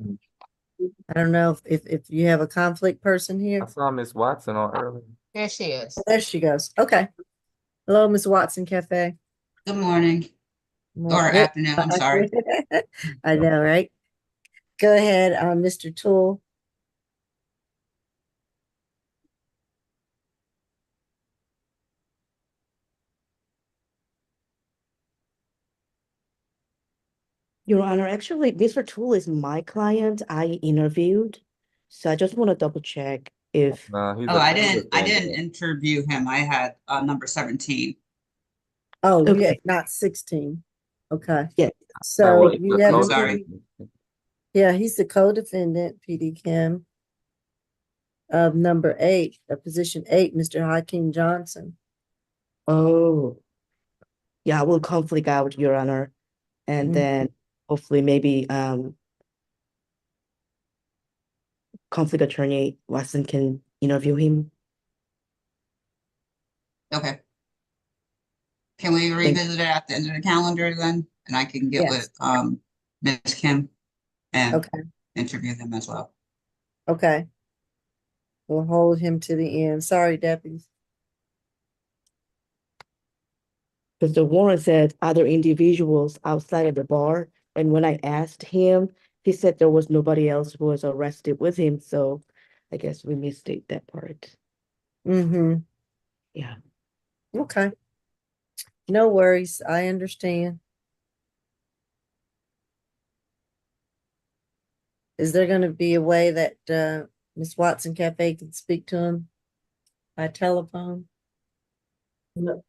I don't know if you have a conflict person here. I saw Miss Watson on earlier. There she is. There she goes. Okay. Hello, Miss Watson Cafe. Good morning or Good. afternoon, I'm sorry. I know, right? Go ahead, Mr. Toole. Your Honor, actually, Mr. Toole is my client I interviewed. So I just want to double check if, He's Oh, a I co-defendant. didn't interview him. I had number 17. Oh, Okay. yeah, not 16. Okay. Yeah. So well, you the have, I'm co- sorry. yeah, he's the co-defendant, PD Kim, of number 8, position 8, Mr. Hakeem Johnson. oh, yeah, I will conflict out, Your Honor. And Mhm. then hopefully maybe conflict attorney Watson can interview him. Okay. Can we revisit it at the end of the calendar then? And I can get Yes. with Ms. Kim and Okay. interview them as well. Okay. We'll hold him to the end. Sorry, deputies. Because the warrant said other individuals outside of the bar. And when I asked him, he said there was nobody else who was arrested with him. So I guess we misstate that part. Mm-hmm. Yeah. Okay. No worries. I understand. Is there going to be a way that Miss Watson Cafe can speak to him by telephone? No,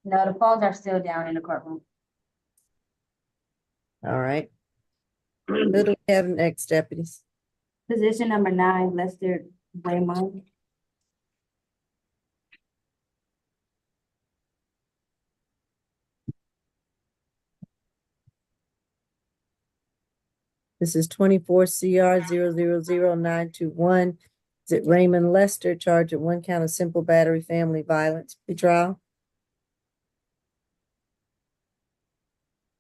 the phones are still down in the courtroom. All right. Who do we have next, deputies? Position number 9, Lester Raymond. This is 24 CR 0000921. Is it Raymond Lester, charged at 1 count of simple battery family violence pretrial?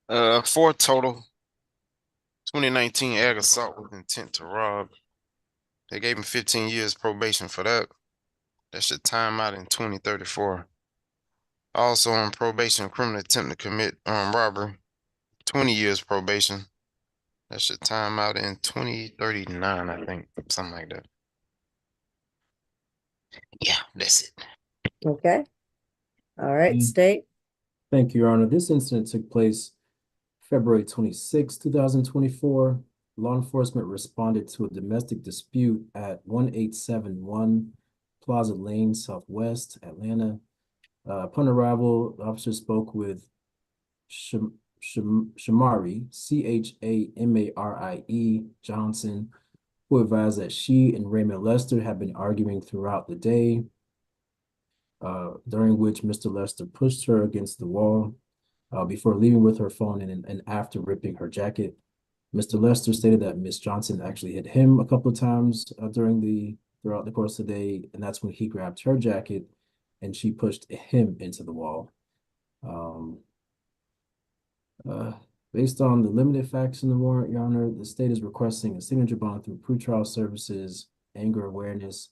4 total. 2019 ag assault with intent to rob. They gave him 15 years probation for that. That should time out in 2034. Also on probation, criminal attempt to commit armed robbery. 20 years probation. That should time out in 2039, I think. Something like that. Yeah, that's it. Okay. All right, Mm. state. Thank you, Your Honor. This incident took place February 26, 2024. Law enforcement responded to a domestic dispute at 1871 Plaza Lane, Southwest, Atlanta. Upon arrival, the officer spoke with Shamari, Chamarie Johnson, who advised that she and Raymond Lester had been arguing throughout the day, during which Mr. Lester pushed her against the wall before leaving with her phone and after ripping her jacket. Mr. Lester stated that Miss Johnson actually hit him a couple of times during throughout the course of the day, and that's when he grabbed her jacket and she pushed him into the wall. Um, Based on the limited facts in the warrant, Your Honor, the state is requesting a signature bond through pretrial services, anger awareness.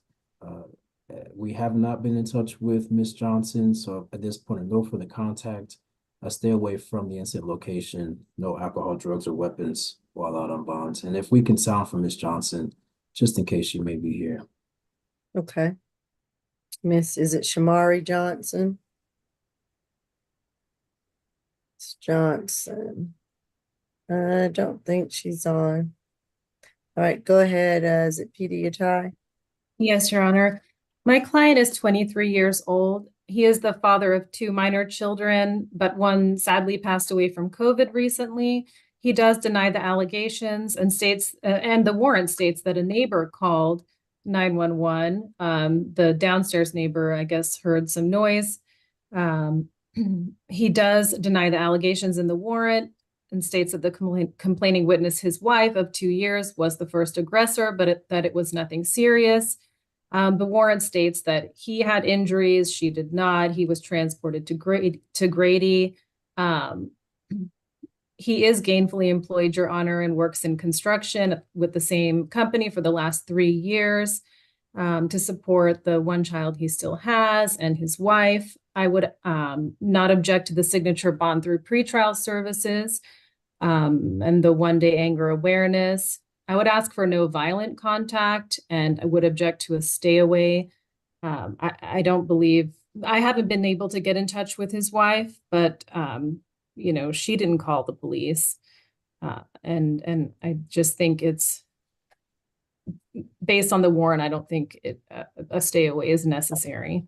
We have not been in touch with Ms. Johnson, so at this point, no further contact. Stay away from the incident location, no alcohol, drugs, or weapons while out on bonds. And if we can sound from Ms. Johnson, just in case she may be here. Okay. Is it Shamari Johnson? It's Johnson. I don't think she's on. All right, go ahead. Is it PD Atai? Yes, Your Honor. My client is 23 years old. He is the father of two minor children, but one sadly passed away from COVID recently. He does deny the allegations and states, and the warrant states that a neighbor called 911. The downstairs neighbor, I guess, heard some noise. He does deny the allegations in the warrant and states that the complaining witness, his wife of 2 years, was the first aggressor, but that it was nothing serious. The warrant states that he had injuries, she did not. He was transported to Grady. He is gainfully employed, Your Honor, and works in construction with the same company for the last 3 years to support the one child he still has and his wife. I would not object to the signature bond through pretrial services and the one-day anger awareness. I would ask for no violent contact, and I would object to a stay away. I don't believe, I haven't been able to get in touch with his wife, but you know, she didn't call the police. And I just think it's, based on the warrant, I don't think a stay away is necessary.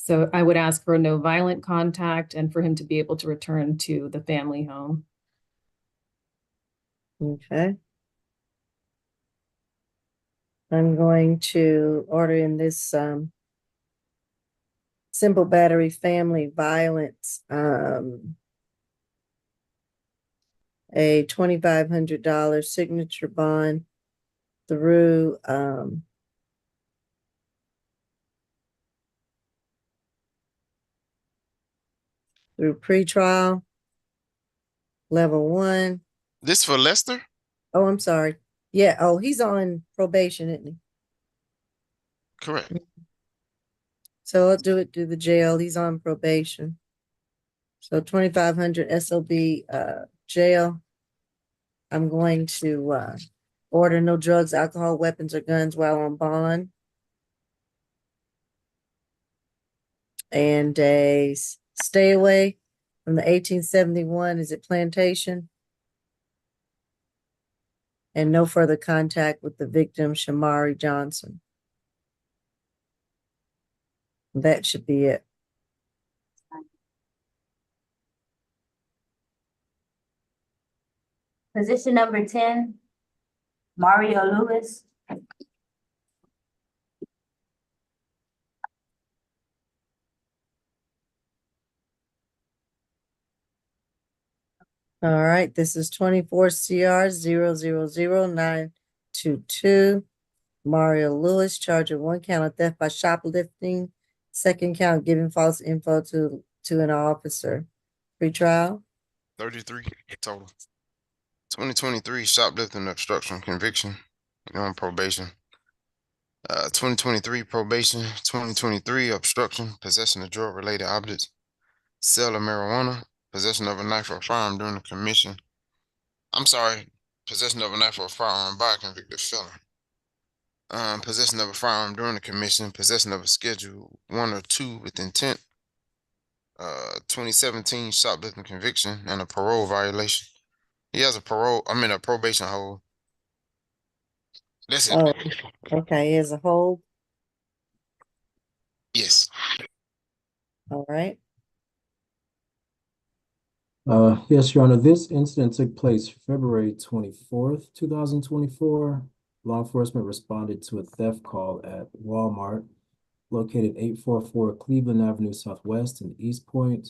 So I would ask for no violent contact and for him to be able to return to the family home. Okay. I'm going to order in this simple battery family violence, a $2,500 signature bond through pretrial level 1. This for Lester? Oh, I'm sorry. Yeah. Oh, he's on probation, isn't he? Correct. So I'll do it through the jail. He's on probation. So 2,500 SOB jail. I'm going to order no drugs, alcohol, weapons, or guns while on bond. And a stay away from the 1871. Is it Plantation? And no further contact with the victim, Shamari Johnson. That should be it. Position number 10, Mario Lewis. All right, this is 24 CR 0000922. Mario Lewis, charged with 1 count of theft by shoplifting, 2nd count giving false info to an officer. Pretrial. 33 total. 2023 shoplifting obstruction conviction. You're on probation. 2023 probation. 2023 obstruction, possession of drug-related objects, sale of marijuana, possession of a knife or firearm during the commission. I'm sorry, possession of a knife or a firearm by a convicted felon. Possession of a firearm during the commission, possession of a schedule 1 or 2 with intent. 2017 shoplifting conviction and a parole violation. He has a probation hold. That's it. Oh, okay, as a whole. Yes. All right. Yes, Your Honor, this incident took place February 24th, 2024. Law enforcement responded to a theft call at Walmart located 844 Cleveland Avenue Southwest in East Point.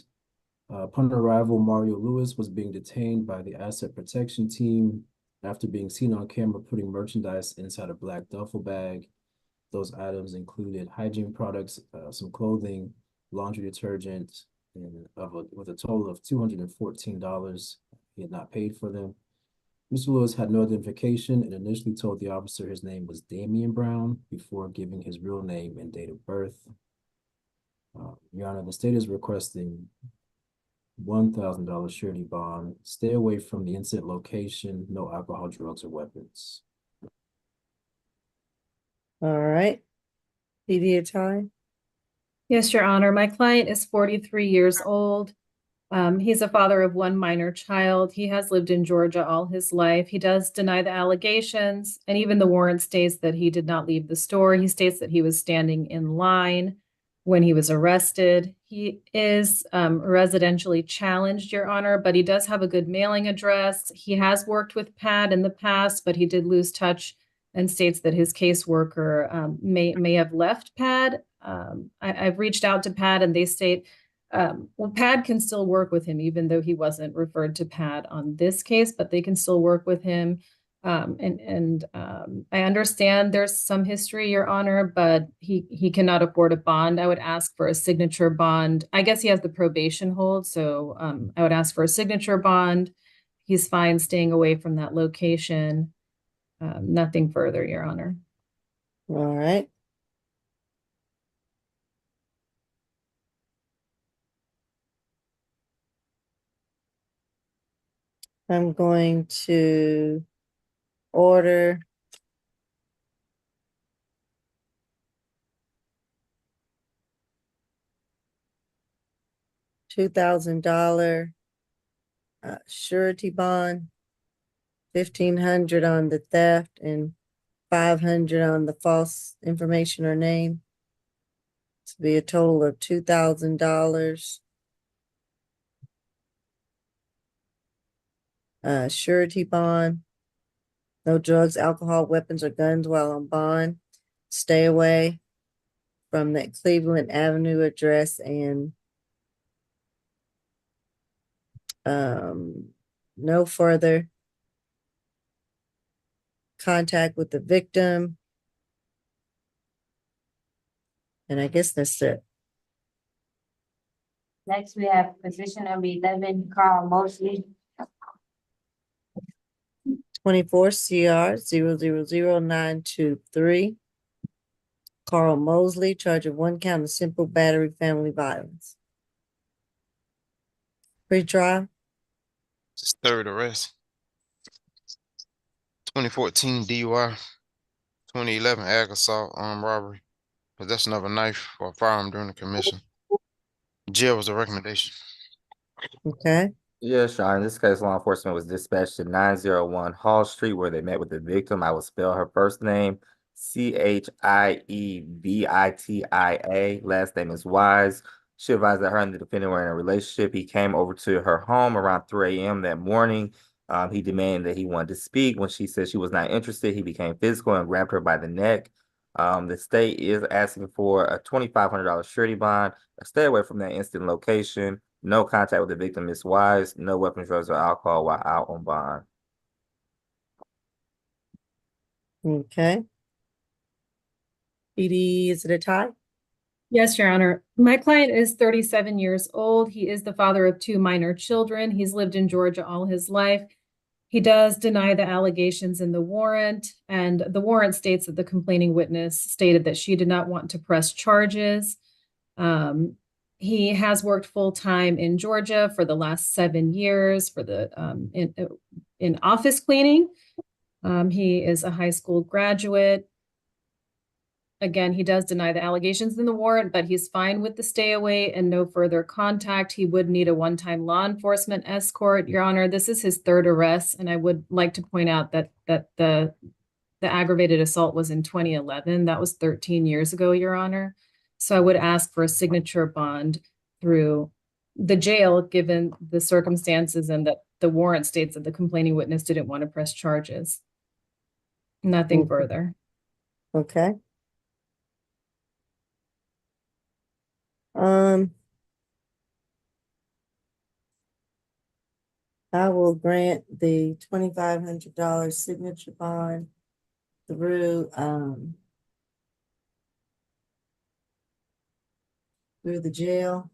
Upon arrival, Mario Lewis was being detained by the asset protection team after being seen on camera putting merchandise inside a black duffel bag. Those items included hygiene products, some clothing, laundry detergent, and with a total of $214. He had not paid for them. Mr. Lewis had no identification and initially told the officer his name was Damian Brown before giving his real name and date of birth. Your Honor, the state is requesting $1,000 surety bond. Stay away from the incident location, no alcohol, drugs, or weapons. All right. PD Atai. Yes, Your Honor. My client is 43 years old. He's a father of one minor child. He has lived in Georgia all his life. He does deny the allegations, and even the warrant states that he did not leave the store. He states that he was standing in line when he was arrested. He is residentially challenged, Your Honor, but he does have a good mailing address. He has worked with PAD in the past, but he did lose touch and states that his caseworker may have left PAD. I've reached out to PAD and they state, well, PAD can still work with him, even though he wasn't referred to PAD on this case, but they can still work with him. I understand there's some history, Your Honor, but he cannot afford a bond. I would ask for a signature bond. I guess he has the probation hold, so I would ask for a signature bond. He's fine staying away from that location. Nothing further, Your Honor. All right. I'm going to order $2,000 surety bond, 1,500 on the theft, and 500 on the false information or name. To be a total of $2,000. Surety bond. No drugs, alcohol, weapons, or guns while on bond. Stay away from that Cleveland Avenue address and no further contact with the victim. And I guess that's it. Next, we have position number 11, Carl Mosley. 24 CR 000923. Carl Mosley, charge of 1 count of simple battery family violence. Pre-trial. His third arrest. 2014 DUI, 2011 ag assault, armed robbery, possession of a knife or a firearm during the commission. Jail was a recommendation. Okay. Yes, Sean. In this case, law enforcement was dispatched to 901 Hall Street where they met with the victim. I will spell her first name Chievittia. Last name is Wise. She advised that her and the defendant were in a relationship. He came over to her home around 3 a.m. that morning. He demanded that he wanted to speak. When she said she was not interested, he became physical and grabbed her by the neck. The state is asking for a $2,500 surety bond. Stay away from that instant location. No contact with the victim, Ms. Wise. No weapons, drugs, or alcohol while out on bond. Okay. PD, is it a tie? Yes, Your Honor. My client is 37 years old. He is the father of 2 minor children. He's lived in Georgia all his life. He does deny the allegations in the warrant, and the warrant states that the complaining witness stated that she did not want to press charges. He has worked full-time in Georgia for the last 7 years for the in office cleaning. He is a high school graduate. Again, he does deny the allegations in the warrant, but he's fine with the stay away and no further contact. He would need a one-time law enforcement escort. Your Honor, this is his 3rd arrest, and I would like to point out that the aggravated assault was in 2011. That was 13 years ago, Your Honor. So I would ask for a signature bond through the jail, given the circumstances and that the warrant states that the complaining witness didn't want to press charges. Nothing further. Okay. I will grant the $2,500 signature bond through through the jail.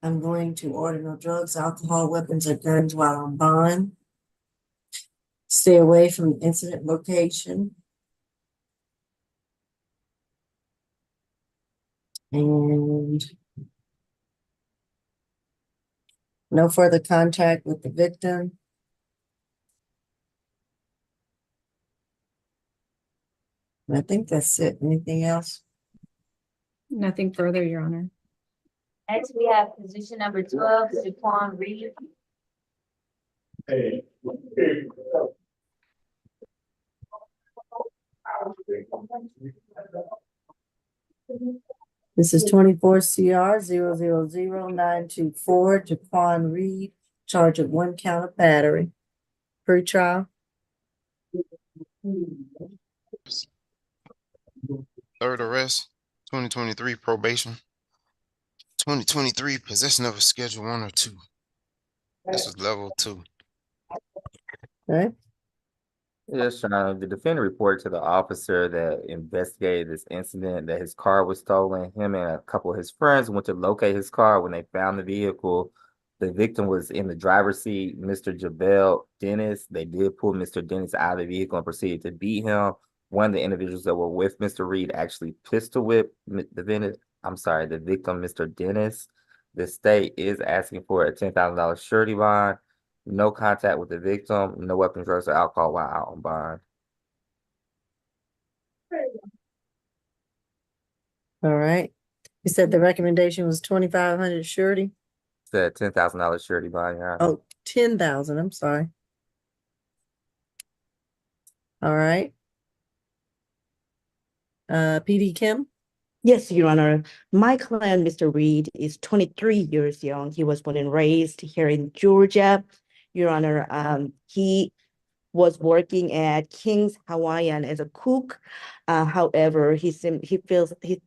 I'm going to order no drugs, alcohol, weapons, or guns while on bond. Stay away from incident location. And no further contact with the victim. And I think that's it. Anything else? Nothing further, Your Honor. Next, we have position number 12, Jaquan Reed. Hey. This is 24 CR 0000924, Jaquan Reed, charge of 1 count of battery. Pre-trial. Third arrest, 2023 probation, 2023 possession of a Schedule 1 or 2. This is level 2. Okay. Yes, Your Honor. The defendant reported to the officer that investigated this incident that his car was stolen. Him and a couple of his friends went to locate his car. When they found the vehicle, the victim was in the driver's seat, Mr. Javel Dennis. They did pull Mr. Dennis out of the vehicle and proceeded to beat him. One of the individuals that were with Mr. Reed actually pistol whipped the victim, Mr. Dennis. The state is asking for a $10,000 surety bond. No contact with the victim, no weapons, drugs, or alcohol while out on bond. All right. You said the recommendation was 2,500 surety? Said $10,000 surety bond, Your Honor. Oh, 10,000. I'm sorry. All right. PD Kim? Yes, Your Honor. My client, Mr. Reed, is 23 years young. He was born and raised here in Georgia. Your Honor, he was working at King's Hawaiian as a cook. However, he feels he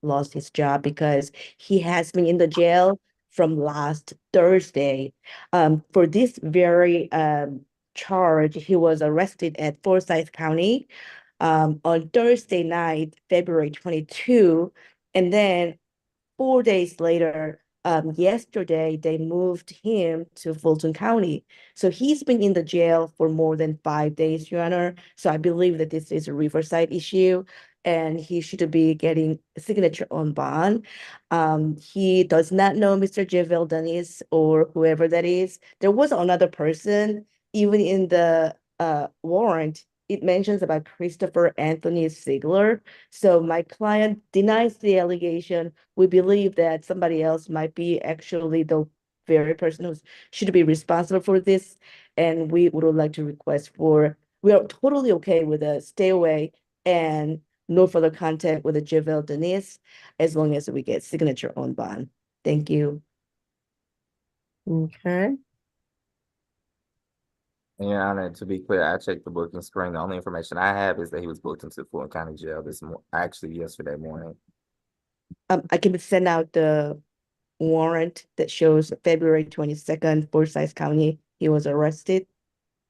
lost his job because he has been in the jail from last Thursday. For this very charge, he was arrested at Forsyth County on Thursday night, February 22, and then 4 days later, yesterday, they moved him to Fulton County. So he's been in the jail for more than 5 days, Your Honor. So I believe that this is a Riverside issue and he should be getting a signature on bond. He does not know Mr. Javel Dennis or whoever that is. There was another person, even in the warrant, it mentions about Christopher Anthony Ziegler. So my client denies the allegation. We believe that somebody else might be actually the very person who should be responsible for this. And we would like to request we are totally okay with a stay away and no further contact with the Javel Denise as long as we get signature on bond. Thank you. Okay. And Your Honor, to be clear, I checked the booking screen. The only information I have is that he was booked into Fulton County Jail actually yesterday morning. I can send out the warrant that shows February 22nd, Forsyth County, he was arrested.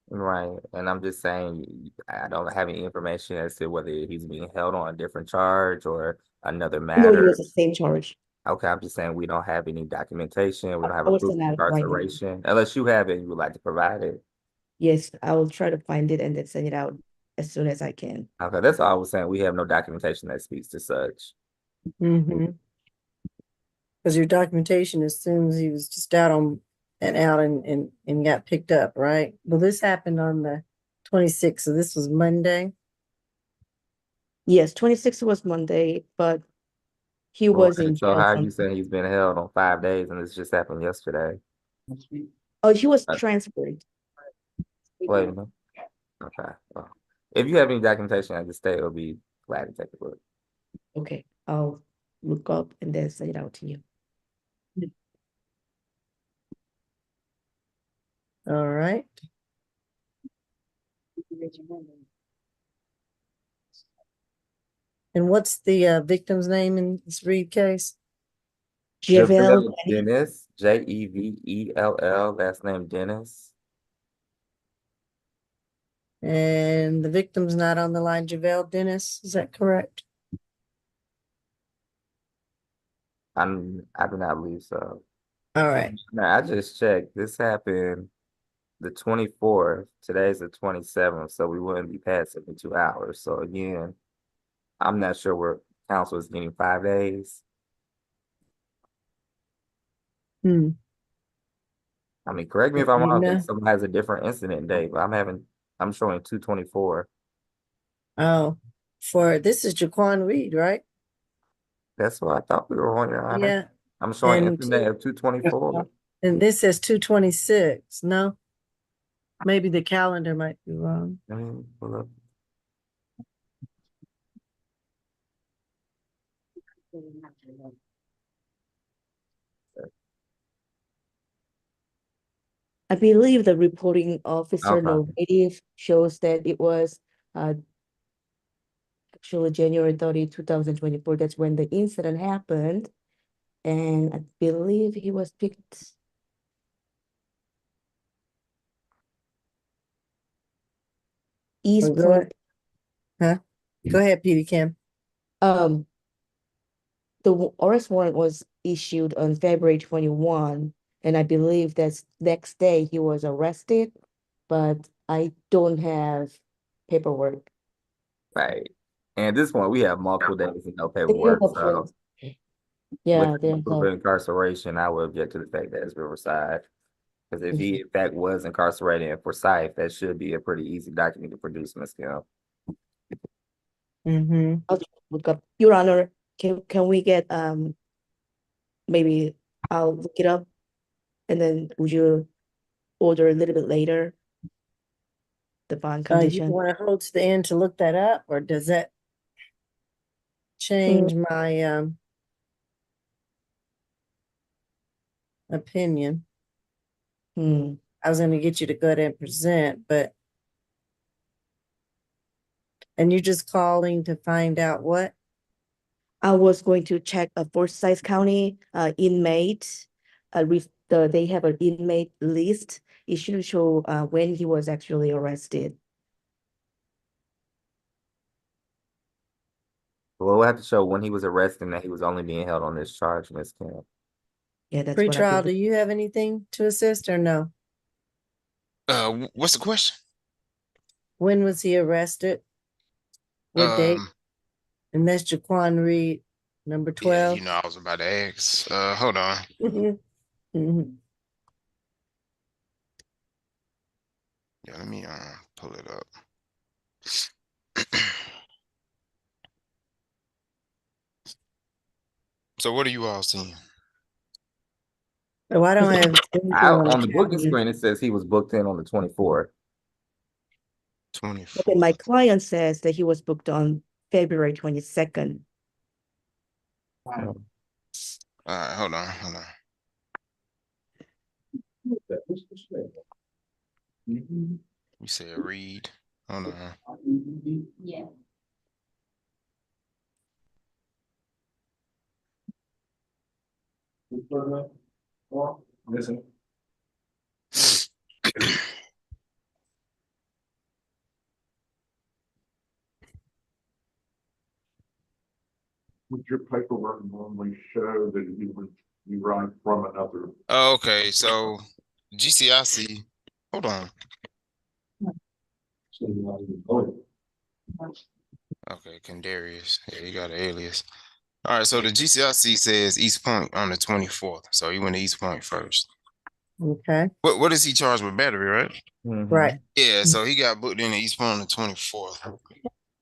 Right. And I'm just saying, I don't have any information as to whether he's being held on a different charge or another No, it matter. was the same charge. Okay, I'm just saying we don't have any documentation. We don't have I a will proof send of out right now. incarceration. Unless you have it and you would like to provide it. Yes, I will try to find it and then send it out as soon as I can. Okay, that's all I was saying. We have no documentation that speaks to such. Mm-hmm. Because your documentation assumes he was just out and got picked up, right? Well, this happened on the 26th, so this was Monday. Yes, 26th was Monday, but he was in So jail how are from, you saying he's been held on 5 days and this just happened yesterday? oh, he was Uh, transferred. Wait a minute. Okay. Well, if you have any documentation at the state, will be glad to take a look. Okay, I'll look up and then send it out to you. All right. And what's the victim's name in this Reed case? Javel Dennis, Jevell, last name Dennis. And the victim's not on the line, Javel Dennis, is that correct? I do not believe so. All right. Now, I just checked. This happened the 24th. Today's the 27th, so we wouldn't be past 72 hours. So again, I'm not sure where council is getting 5 days. Hmm. I mean, correct me if Do I'm you wrong, know? if someone has a different incident date, but I'm showing 2/24. Oh, this is Jaquan Reed, right? That's what I thought we were on, Your Honor. Yeah. I'm showing And incident of 2/24. and this says 226. No, maybe the calendar might be wrong. Let me pull up. I believe the reporting officer Okay. narrative shows that it was actually January 30, 2024. That's when the incident happened. And I believe he was picked. East Go Point. ahead. Huh? Go ahead, Petey Kim. The arrest warrant was issued on February 21, and I believe that's next day he was arrested, but I don't have paperwork. Right. And at this point, we have multiple days and no They have paperwork. So options. with Yeah, they proof of have. incarceration, I would object to the fact that it's Riverside. Because if he in fact was incarcerated in Forsyth, that should be a pretty easy document to produce, Ms. Kim. Mm-hmm. I'll look up. Your Honor, can we get maybe I'll look it up and then would you order a little bit later the bond You condition? want to hold to the end to look that up, or does that change my opinion? I was going to get you to go ahead and present, but and you're just calling to find out what? I was going to check a Forsyth County inmate. They have an inmate list. It should show when he was actually arrested. Well, we'll have to show when he was arrested and that he was only being held on this charge, Ms. Kim. Yeah, that's what I Pre-trial, think. do you have anything to assist or no? What's the question? When was he arrested? What date? And that's Jaquan Reed, number Yeah, 12. you know, I was about to ask. Hold on. Mhm. Yeah, let me pull it up. So what are you all seeing? Oh, I don't have anything on On the the booking calendar. screen, it says he was booked in on the 24th. 24th. Okay, my client says that he was booked on February 22nd. All right, hold on. You said read. Hold on. Yeah. Listen. Would your paperwork normally show that you write from another? Okay, so GCIC. Hold on. Okay, Kendarius. Yeah, you got an alias. All right, so the GCIC says East Point on the 24th. So he went to East Point first. Okay, What is he charged with? Battery, right? right. Yeah, so he got booked in the East Point on the 24th.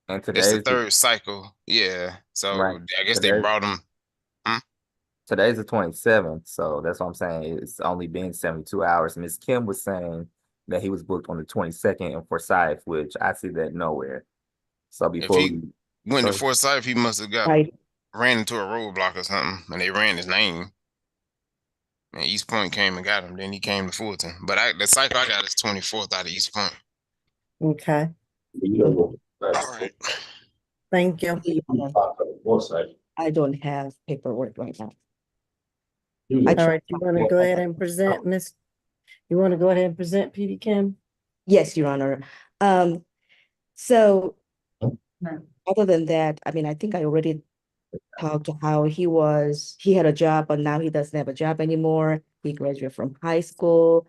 And It's the today's third cycle. Yeah. So right. I guess they brought him. Today's the 27th, so that's what I'm saying. It's only been 72 hours. Ms. Kim was saying that he was booked on the 22nd in Forsyth, which I see that nowhere. So If before he went to Forsyth, he must have got ran into a roadblock or something, and they ran his name. And East Point came and got him. Then he came to Fulton. But the cycle I got is 24th out of East Point. Okay, All right. thank you. I don't have paperwork right now. All right, you want to go ahead and present, Miss? You want to go ahead and present, Petey Kim? Yes, Your Honor. So other than that, I mean, I think I already talked to how he had a job, but now he doesn't have a job anymore. He graduated from high school.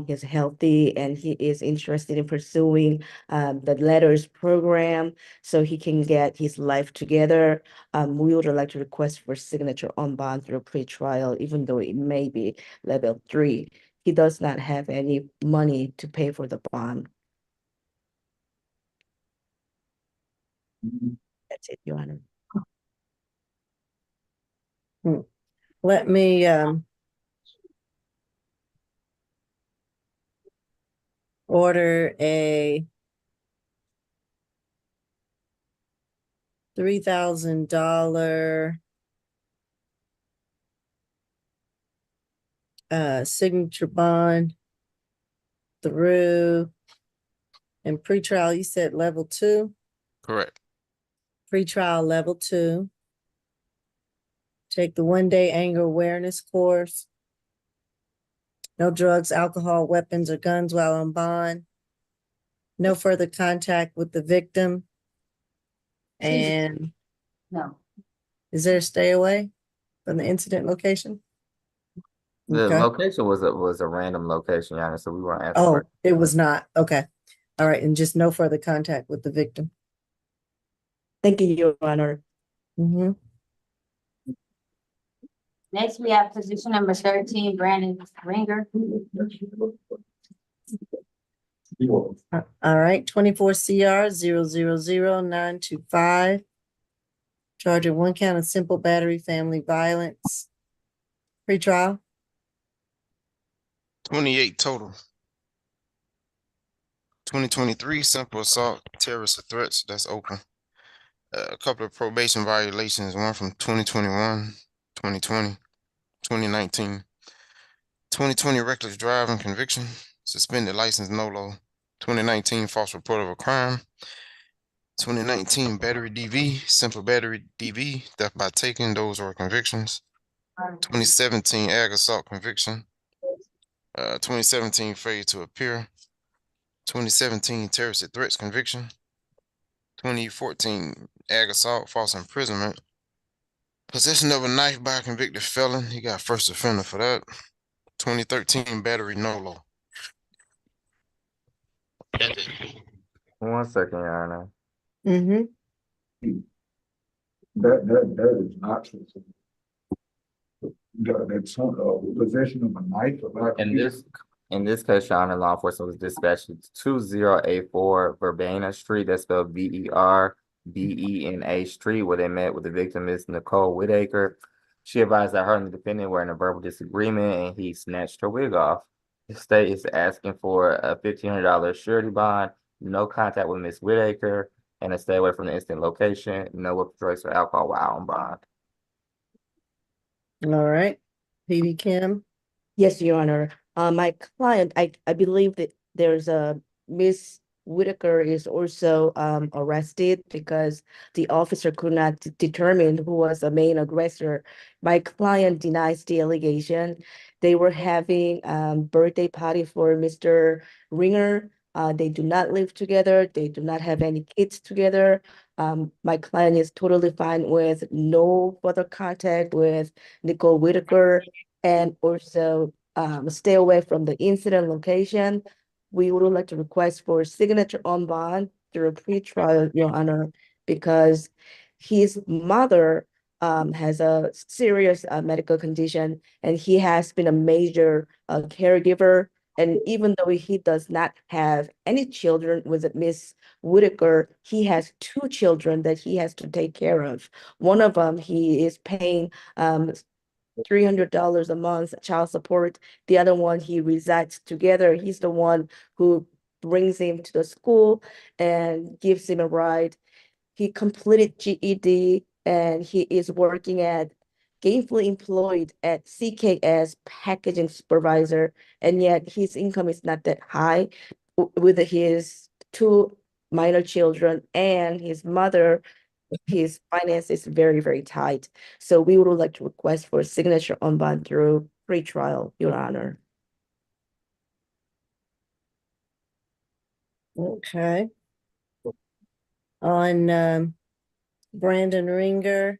He's healthy and he is interested in pursuing the letters program so he can get his life together. We would like to request for signature on bond through pretrial, even though it may be level 3. He does not have any money to pay for the bond. That's it, Your Honor. Let me order a $3,000 signature bond through, and pretrial, you said level 2, Correct. pretrial level 2. Take the 1-day anger awareness course. No drugs, alcohol, weapons, or guns while on bond. No further contact with the victim. And No. is there a stay away from the incident location? The Okay. location was a random location, Your Honor, so we weren't asking Oh, for. it was not. Okay. All right. And just no further contact with the victim. Thank you, Your Honor. Mm-hmm. Next, we have position number 13, Brandon Ringer. All right. 24 CR 0000925. Charge of 1 count of simple battery family violence. Pretrial. 28 total. 2023 simple assault, terrorist threats, that's open. A couple of probation violations, one from 2021, 2020, 2019. 2020 reckless driving conviction, suspended license no-low. 2019 false report of a crime. 2019 battery DV, simple battery DV, theft by taking, those are convictions. 2017 ag assault conviction. 2017 failure to appear. 2017 terrorist threats conviction. 2014 ag assault, false imprisonment. Possession of a knife by a convicted felon. He got first offender for that. 2013 battery no-low. That's it. 1 second, Your Honor. Mm-hmm. That is not. That's possession of a knife. In this case, Your Honor, law enforcement was dispatched to 2084 Verbena Street, that's spelled VERBENA Street, where they met with the victim, Miss Nicole Whitaker. She advised that her and the defendant were in a verbal disagreement and he snatched her wig off. The state is asking for a $1,500 surety bond, no contact with Miss Whitaker, and a stay away from the incident location, no weapons, drugs, or alcohol while on bond. All right. PD Kim. Yes, Your Honor. My client, I believe that there's a Miss Whitaker is also arrested because the officer could not determine who was the main aggressor. My client denies the allegation. They were having birthday party for Mr. Ringer. They do not live together. They do not have any kids together. My client is totally fine with no further contact with Nicole Whitaker, and also stay away from the incident location. We would like to request for signature on bond through a pretrial, Your Honor, because his mother has a serious medical condition and he has been a major caregiver. And even though he does not have any children with Miss Whitaker, he has 2 children that he has to take care of. One of them, he is paying $300 a month child support. The other one, he resides together. He's the one who brings him to the school and gives him a ride. He completed GED and he is working at gainfully employed at CKS packaging supervisor, and yet his income is not that high with his 2 minor children and his mother. His finance is very, very tight. So we would like to request for a signature on bond through pretrial, Your Honor. Okay. On Brandon Ringer,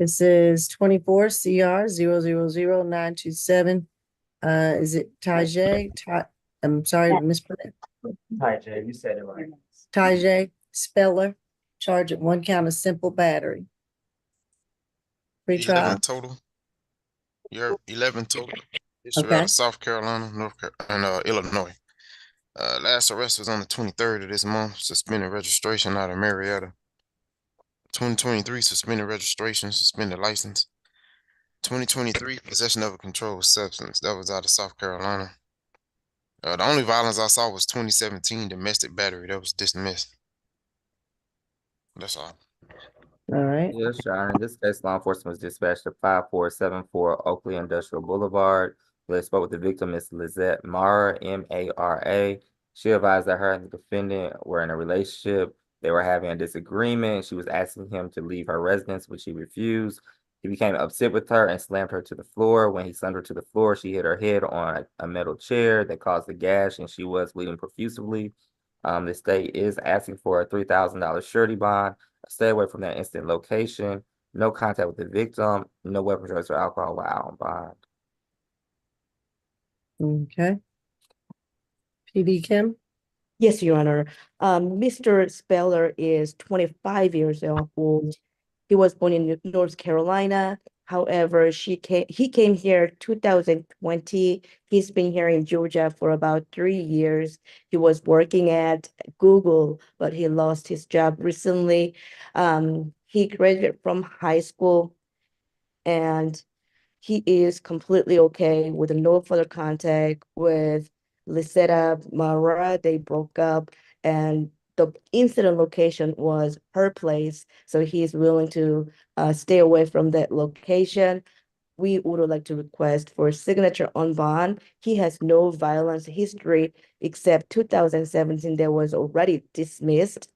This is 24 CR 000 927. Is it Tajay? I'm sorry, mispronounced. Hi, Jay, you said it right. Tajay Speller, charge at 1 count of simple battery. 11 Pretrial, total. You're 11 total. Issue out okay. of South Carolina, and Illinois. Last arrest was on the 23rd of this month. Suspended registration out of Marietta. 2023 suspended registration, suspended license. 2023 possession of a controlled substance. That was out of South Carolina. The only violence I saw was 2017 domestic battery. That was dismissed. That's all. All right. Yes, Your Honor. In this case, law enforcement was dispatched to 5474 Oakley Industrial Boulevard. They spoke with the victim, Ms. Lizette Mara, Mara. She advised that her and the defendant were in a relationship. They were having a disagreement. She was asking him to leave her residence, which he refused. He became upset with her and slammed her to the floor. When he slammed her to the floor, she hit her head on a metal chair that caused a gash, and she was bleeding profusely. The state is asking for a $3,000 surety bond. Stay away from that instant location. No contact with the victim. No weapons, drugs, or alcohol while out on bond. Okay. PD Kim, Yes, Your Honor. Mr. Speller is 25 years old. He was born in North Carolina. However, he came here 2020. He's been here in Georgia for about 3 years. He was working at Google, but he lost his job recently. He graduated from high school, and he is completely okay with no further contact with Lisetta Mara. They broke up, and the incident location was her place. So he's willing to stay away from that location. We would like to request for signature on bond. He has no violence history except 2017 that was already dismissed.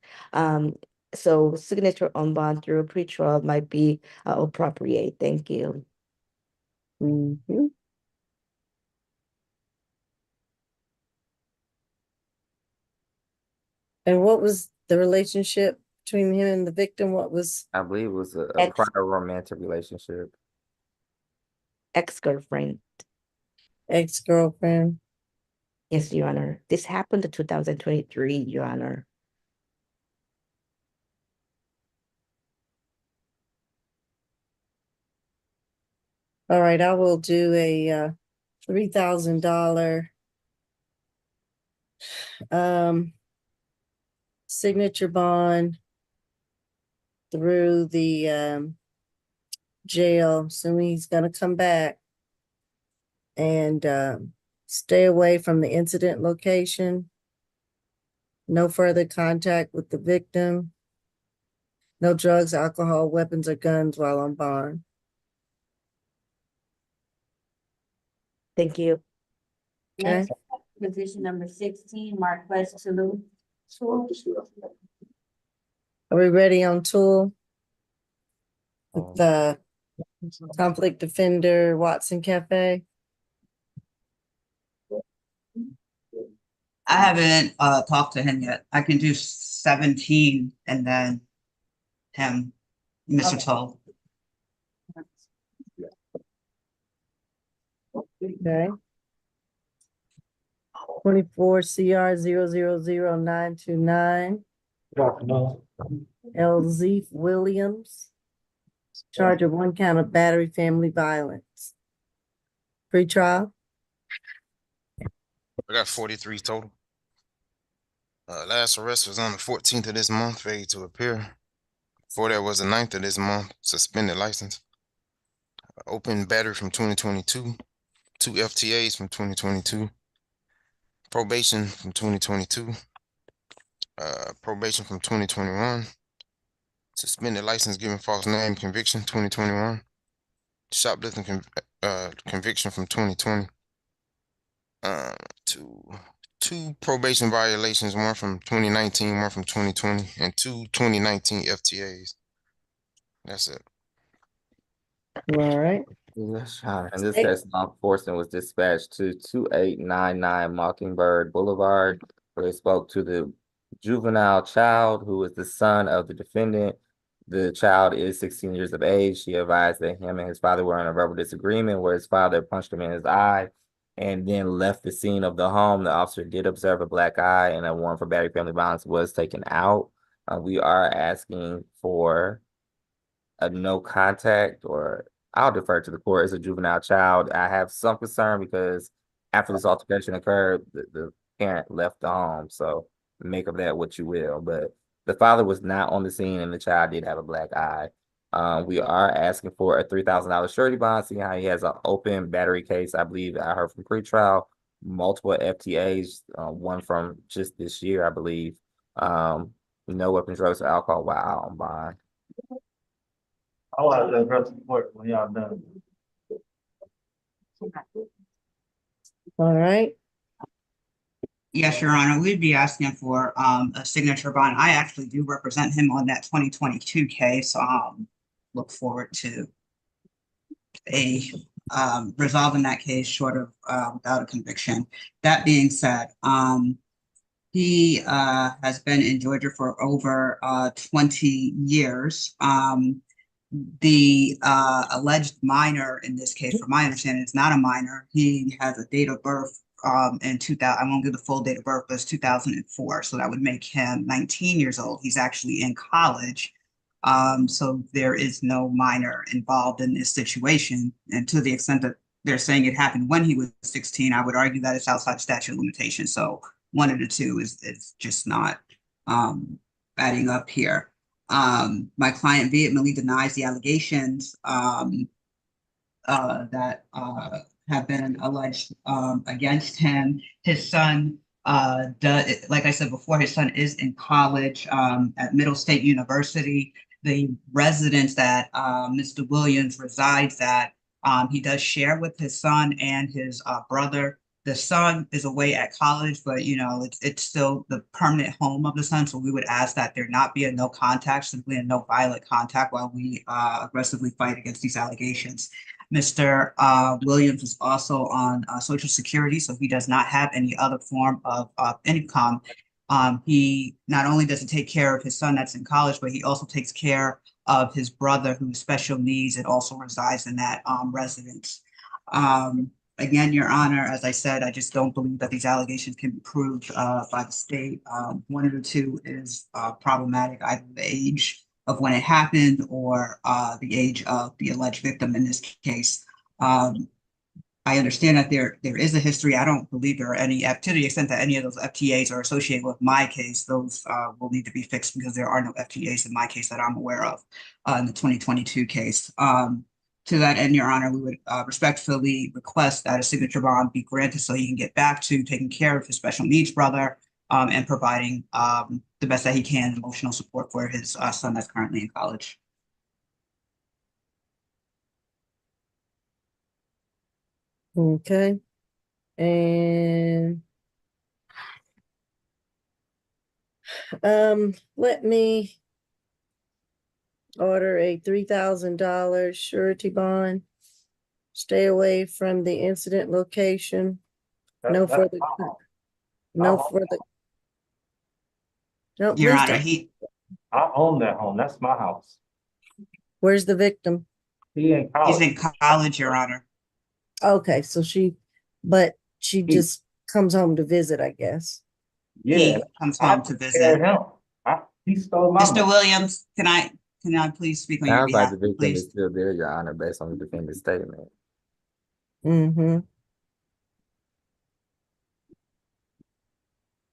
So signature on bond through pretrial might be appropriate. Thank you. Mhm. And what was the relationship between him and the victim? What was I believe it was a Ex- prior romantic relationship. Ex-girlfriend? ex-girlfriend? Yes, Your Honor. This happened in 2023, Your Honor. All right, I will do a $3,000 signature bond through the jail, assuming he's gonna come back and stay away from the incident location. No further contact with the victim. No drugs, alcohol, weapons, or guns while on bond. Thank you. Okay. Next, position number 16, Marquez Salute. Are we ready on tool? With Um, the conflict defender Watson Cafe? I haven't talked to him yet. I can do 17 and then him, Mr. Toll. Okay. 24 CR 000 929. LZ Williams. Charge of 1 count of battery family violence. Pre-trial? I got 43 total. Last arrest was on the 14th of this month, failure to appear. Before that was the 9th of this month, suspended license. Open battery from 2022. 2 FTAs from 2022. Probation from 2022. Probation from 2021. Suspended license given false name conviction 2021. Shoplifting conviction from 2020. Two probation violations, one from 2019, one from 2020, and 2 2019 FTAs. That's it. All right. Yes, Your Honor. In this Hey. case, law enforcement was dispatched to 2899 Mockingbird Boulevard, where they spoke to the juvenile child who is the son of the defendant. The child is 16 years of age. She advised that him and his father were in a verbal disagreement where his father punched him in his eye and then left the scene of the home. The officer did observe a black eye, and a warrant for battery family violence was taken out. We are asking for a no contact, or I'll defer to the court. As a juvenile child, I have some concern because after this altercation occurred, the parent left the home. So make of that what you will. But the father was not on the scene, and the child did have a black eye. We are asking for a $3,000 surety bond, seeing how he has an open battery case. I believe I heard from pretrial, multiple FTAs, one from just this year, I believe. No weapons, drugs, or alcohol while out on bond. I'll have to address the court when y'all done. All right. Yes, Your Honor, we'd be asking for a signature bond. I actually do represent him on that 2022 case. Look forward to a resolving that case short of without a conviction. That being said, he has been in Georgia for over 20 years. The alleged minor in this case, from my understanding, is not a minor. He has a date of birth in 2000. I won't give the full date of birth, but it's 2004. So that would make him 19 years old. He's actually in college. So there is no minor involved in this situation. And to the extent that they're saying it happened when he was 16, I would argue that it's outside statute of limitations. So one of the two is just not adding up here. My client vehemently denies the allegations that have been alleged against him. His son, like I said before, his son is in college at Middle State University. The residence that Mr. Williams resides at, he does share with his son and his brother. The son is away at college, but you know, it's still the permanent home of the son. So we would ask that there not be a no contact, simply a no violent contact while we aggressively fight against these allegations. Mr. Williams is also on Social Security, so he does not have any other form of income. He not only does he take care of his son that's in college, but he also takes care of his brother who's special needs and also resides in that residence. Again, Your Honor, as I said, I just don't believe that these allegations can be proved by the state. One of the two is problematic, either the age of when it happened or the age of the alleged victim in this case. I understand that there is a history. I don't believe there are any, to the extent that any of those FTAs are associated with my case, those will need to be fixed because there are no FTAs in my case that I'm aware of in the 2022 case. To that end, Your Honor, we would respectfully request that a signature bond be granted so he can get back to taking care of his special needs brother and providing the best that he can emotional support for his son that's currently in college. Okay. And let me order a $3,000 surety bond. Stay away from the incident location. No further. No further. No, Your please Honor, don't. I own that home. That's my house. Where's the victim? He in he's college. in college, Your Honor. Okay, so she just comes home to visit, I guess. Yeah, He comes home to visit. He stole my Mr. money. Williams, can I please speak on your Sounds like behalf, the victim please? is still there, Your Honor, based on the defendant's statement. Mm-hmm.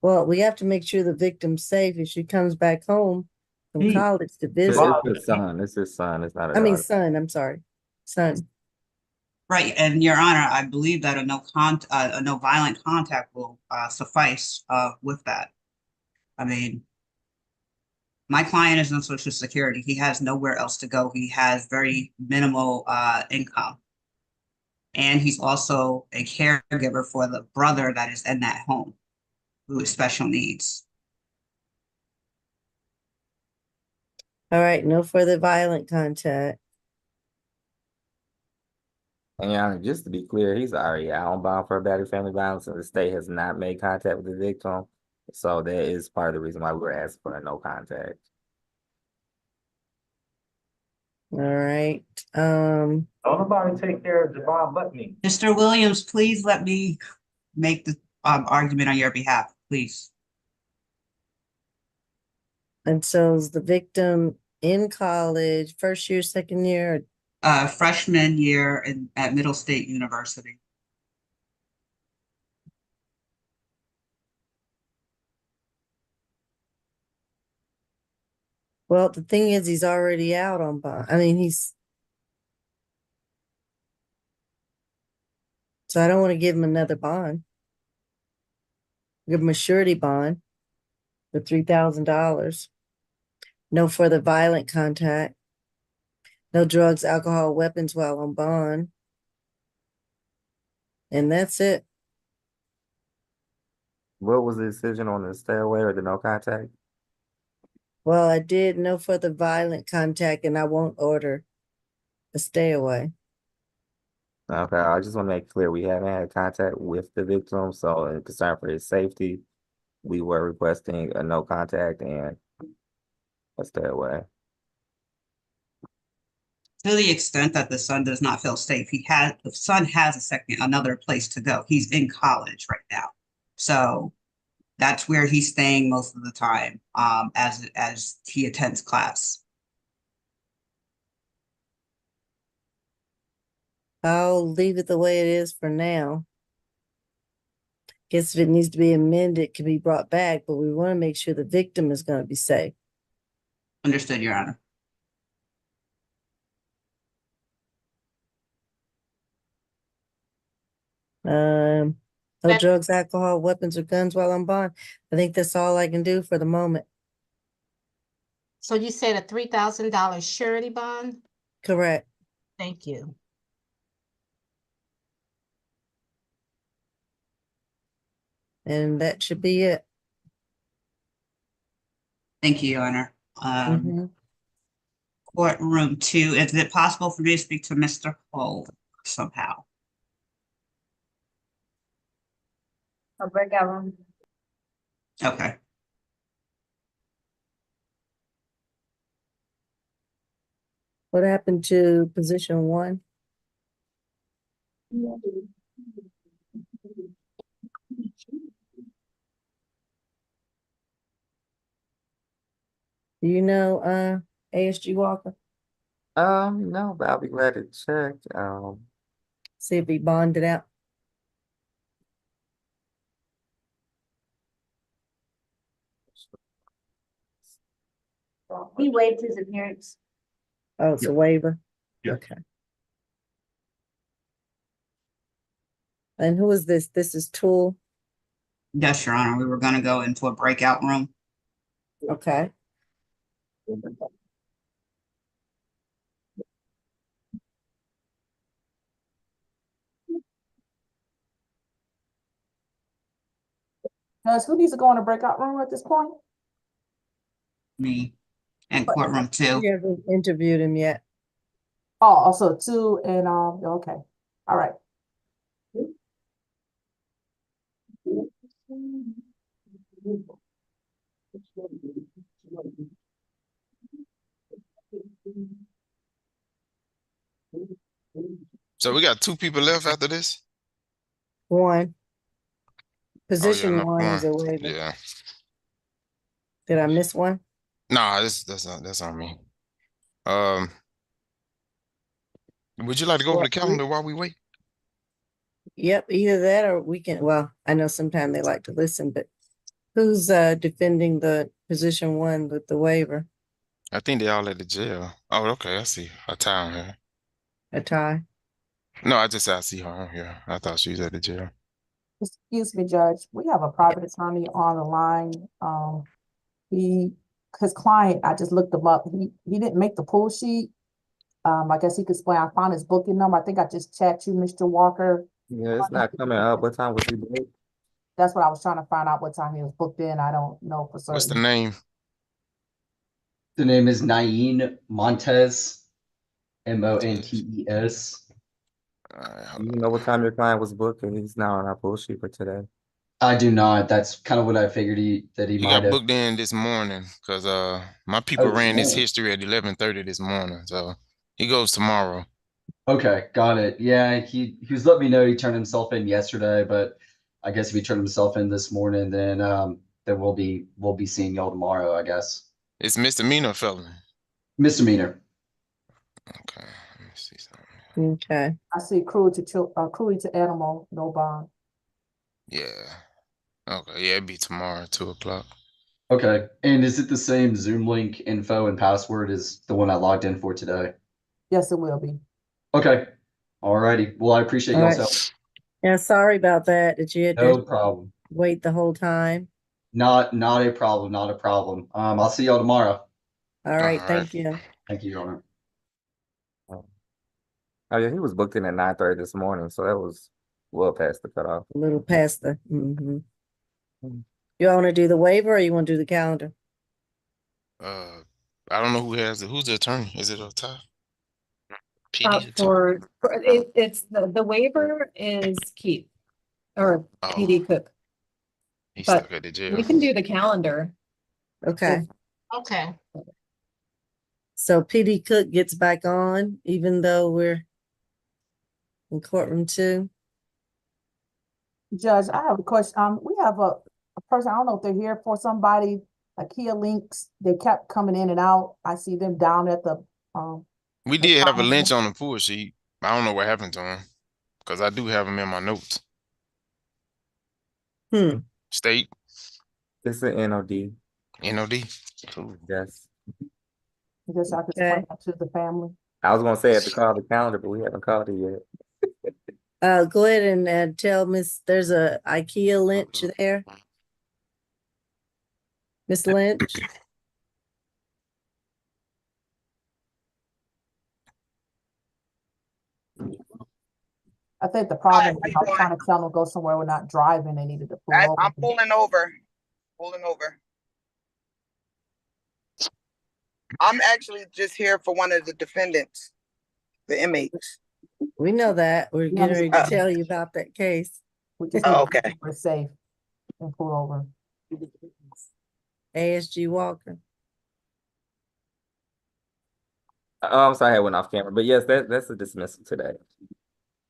Well, we have to make sure the victim's safe if she comes back home from college to visit. It's his son. It's his son. It's not a I mean, daughter. son, I'm sorry. Son. Right, and Your Honor, I believe that a no violent contact will suffice with that. I mean, my client is on Social Security. He has nowhere else to go. He has very minimal income. And he's also a caregiver for the brother that is in that home who is special needs. All right, no further violent contact. And Your Honor, just to be clear, he's already out on bond for battery family violence, and the state has not made contact with the victim. So that is part of the reason why we're asking for a no contact. All right, Don't nobody take care of Javon but me. Mr. Williams, please let me make the argument on your behalf, please. and so is the victim in college, first year, second year? Freshman year at Middle State University. Well, the thing is, he's already out on bond. I mean, so I don't want to give him another bond. Give him a surety bond for $3,000. No further violent contact. No drugs, alcohol, weapons while on bond. And that's it. What was the decision on the stay away or the no contact? Well, I did no further violent contact, and I won't order a stay away. Okay, I just want to make clear we haven't had contact with the victim, so in concern for his safety, we were requesting a no contact and a stay away. To the extent that the son does not feel safe, the son has another place to go. He's in college right now. So that's where he's staying most of the time, as he attends class. I'll leave it the way it is for now. Guess if it needs to be amended, it can be brought back, but we want to make sure the victim is going to be safe. Understood, Your Honor. No That- drugs, alcohol, weapons, or guns while on bond. I think that's all I can do for the moment. So you said a $3,000 surety bond? Correct. Thank you. And that should be it. Thank you, Your Honor. Courtroom 2, is it possible for me to speak to Mr. Hull somehow? A breakout room. Okay. What happened to position 1? Do you know, ASG Walker? No, but I'll be glad to check. See if he bonded out. He waived his appearance. Oh, it's a waiver? Yeah. Okay. And who is this? This is Tool? Yes, Your Honor, we were gonna go into a breakout room. Okay. Who needs to go in a breakout room at this point? Me and courtroom 2. We haven't interviewed him yet. Oh, also 2 and, okay, all right. So we got 2 people left after this? 1. Position no, 1 is a waiver. Yeah. Did I miss one? Nah, that's on me. Would you like to go over Well, the calendar while we wait? Yep, either that or we can, well, I know sometimes they like to listen, but who's defending the position 1 with the waiver? I think they all at the jail. Oh, okay, I see a tie on here. A tie? No, I see her on here. I thought she was at the jail. Excuse me, Judge, we have a private attorney on the line. His client, I just looked him up, he didn't make the pull sheet. I guess he could explain, I found his booking number, I think I just checked you, Mr. Walker. Yeah, it's not coming up. What time was he booked? That's what I was trying to find out, what time he was booked in, I don't know for certain. What's the name? The name is Nain Montes, Montes. You know what time your client was booked, and he's not on our pull sheet for today. I do not. That's kind of what I figured that he He might got have. booked in this morning because my people this ran this morning. history at 11:30 this morning. So He goes tomorrow. Okay, got it. Yeah, he was letting me know he turned himself in yesterday, but I guess if he turned himself in this morning, then we'll be seeing y'all tomorrow, I guess. It's misdemeanor or felony. Misdemeanor. Okay, let me see something. Okay. I see cruelty to animal, no bond. Yeah. Okay, yeah, it'd be tomorrow at 2 o'clock. Okay, and is it the same Zoom link info and password as the one I logged in for today? Yes, it will be. Okay, alrighty. Well, I appreciate All y'all's right. help. Yeah, sorry about that you had to No problem. wait the whole time. Not a problem. Not a problem. I'll see y'all tomorrow. All right, thank you. Thank you, Your Honor. Oh yeah, he was booked in at 9:30 this morning, so that was well past the cutoff. A little past the, You want to do the waiver or you want to do the calendar? I don't know who has it. Who's the attorney? Is it a tie? PD attorney? It's the waiver is Keith or PD Cook, He's but stuck at the jail. we can do the calendar. Okay. Okay. So PD Cook gets back on even though we're in courtroom 2. Judge, I have a question. We have a person, I don't know if they're here for somebody, Kia Links. They kept coming in and out. I see them down at the, We did have a lynch on the pool sheet. I don't know what happened to him because I do have him in my notes. State. It's an NOD. NOD. Cool. Yes. I guess I could explain that to the family. I was gonna say I have to call the calendar, but we haven't called it yet. Go ahead and tell Miss, there's a IKEA lynch there. Miss Lynch. I think the problem is I was trying to tell them to go somewhere we're not driving. They needed to pull over. I'm pulling over. Pulling over. I'm actually just here for one of the defendants, the inmates. We know that. We're getting ready to tell you about that case. Okay. We're safe and pull over. ASG Walker. Oh, I'm sorry I went off camera, but yes, that's a dismissal today.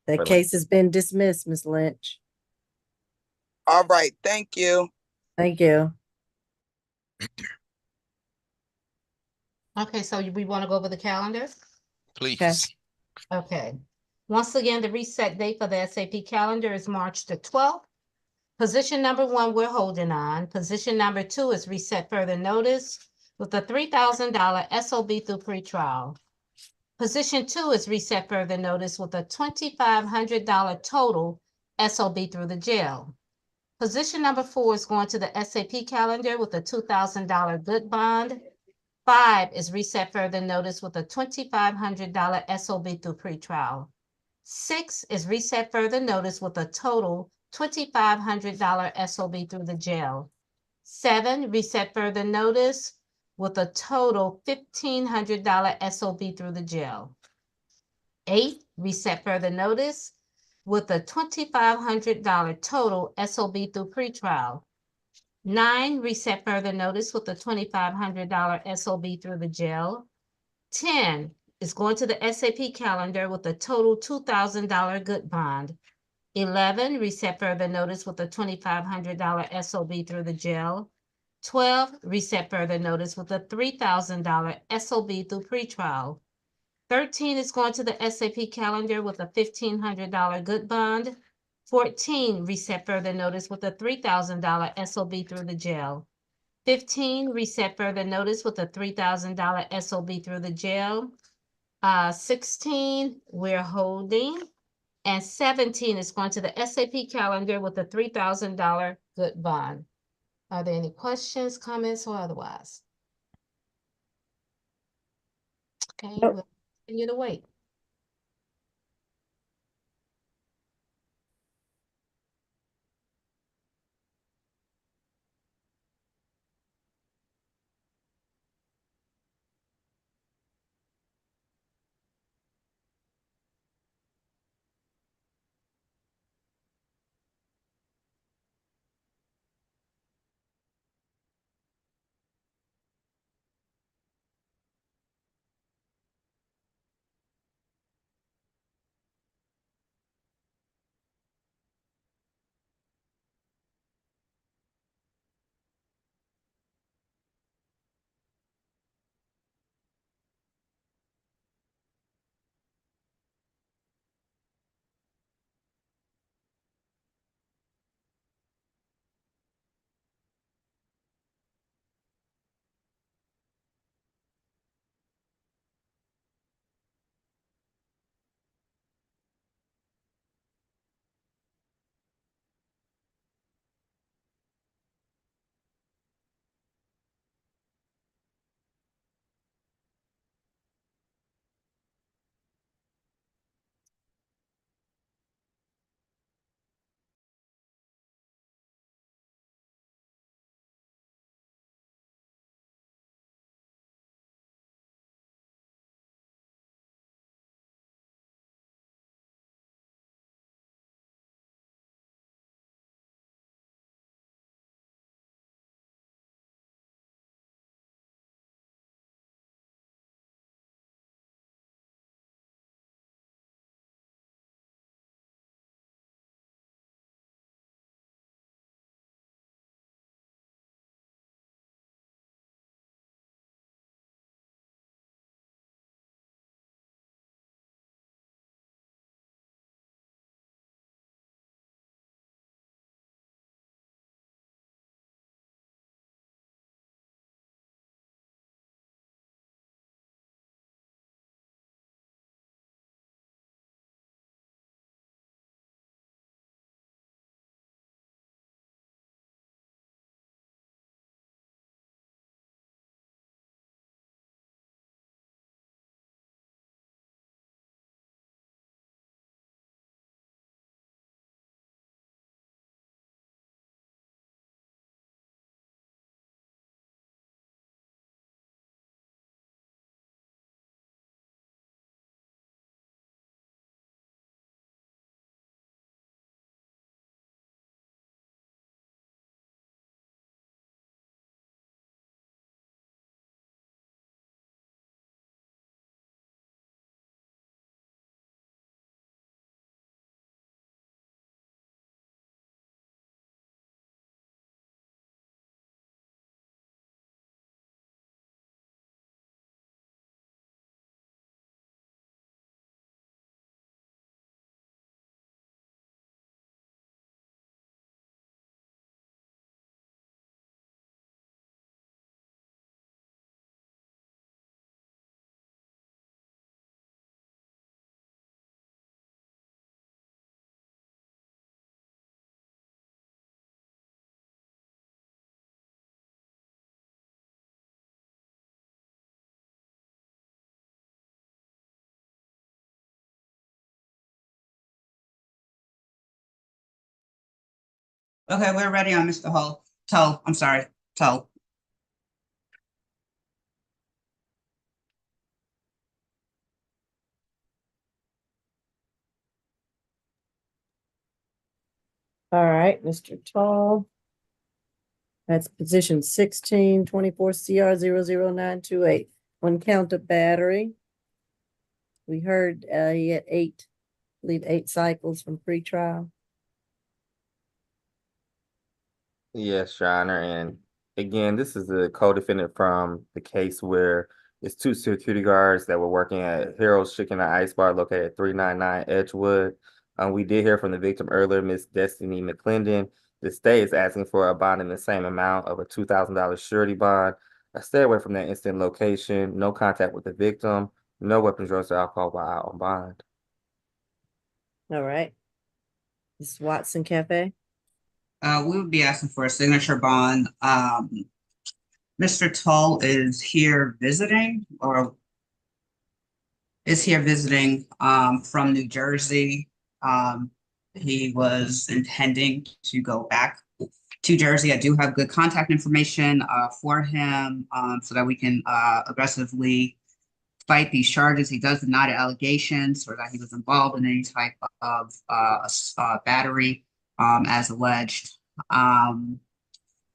That case has been dismissed, Miss Lynch. All right. Thank you. Thank you. Okay, so we want to go over the calendar? Please. Okay. Once again, the reset date for the SAP calendar is March the 12th. Position number 1, we're holding on. Position number 2 is reset further notice with a $3,000 SOB through pretrial. Position 2 is reset further notice with a $2,500 total SOB through the jail. Position number 4 is going to the SAP calendar with a $2,000 good bond. 5 is reset further notice with a $2,500 SOB through pretrial. 6 is reset further notice with a total $2,500 SOB through the jail. 7, reset further notice with a total $1,500 SOB through the jail. 8, reset further notice with a $2,500 total SOB through pretrial. 9, reset further notice with a $2,500 SOB through the jail. 10 is going to the SAP calendar with a total $2,000 good bond. 11, reset further notice with a $2,500 SOB through the jail. 12, reset further notice with a $3,000 SOB through pretrial. 13 is going to the SAP calendar with a $1,500 good bond. 14, reset further notice with a $3,000 SOB through the jail. 15, reset further notice with a $3,000 SOB through the jail. 16, we're holding. And 17 is going to the SAP calendar with a $3,000 good bond. Are there any questions, comments, or otherwise? Okay, we'll continue to wait. Okay, we're ready on Mr. Hull. Toll, I'm sorry, Toll. All right, Mr. Tall. That's position 1624 CR 00928. One count of battery. We heard he had eight, I believe 8 cycles from pretrial. Yes, Your Honor. And again, this is a co-defendant from the case where it's 2 security guards that were working at Harold's Chicken and Ice Bar located at 399 Edgewood. We did hear from the victim earlier, Miss Destiny McClendon. The state is asking for a bond in the same amount of a $2,000 surety bond. Stay away from that instant location. No contact with the victim. No weapons, drugs, or alcohol while out on bond. All right. This is Watson Cafe. We would be asking for a signature bond. Mr. Tull is here visiting from New Jersey. He was intending to go back to Jersey. I do have good contact information for him so that we can aggressively fight these charges. He does deny the allegations or that he was involved in any type of battery as alleged.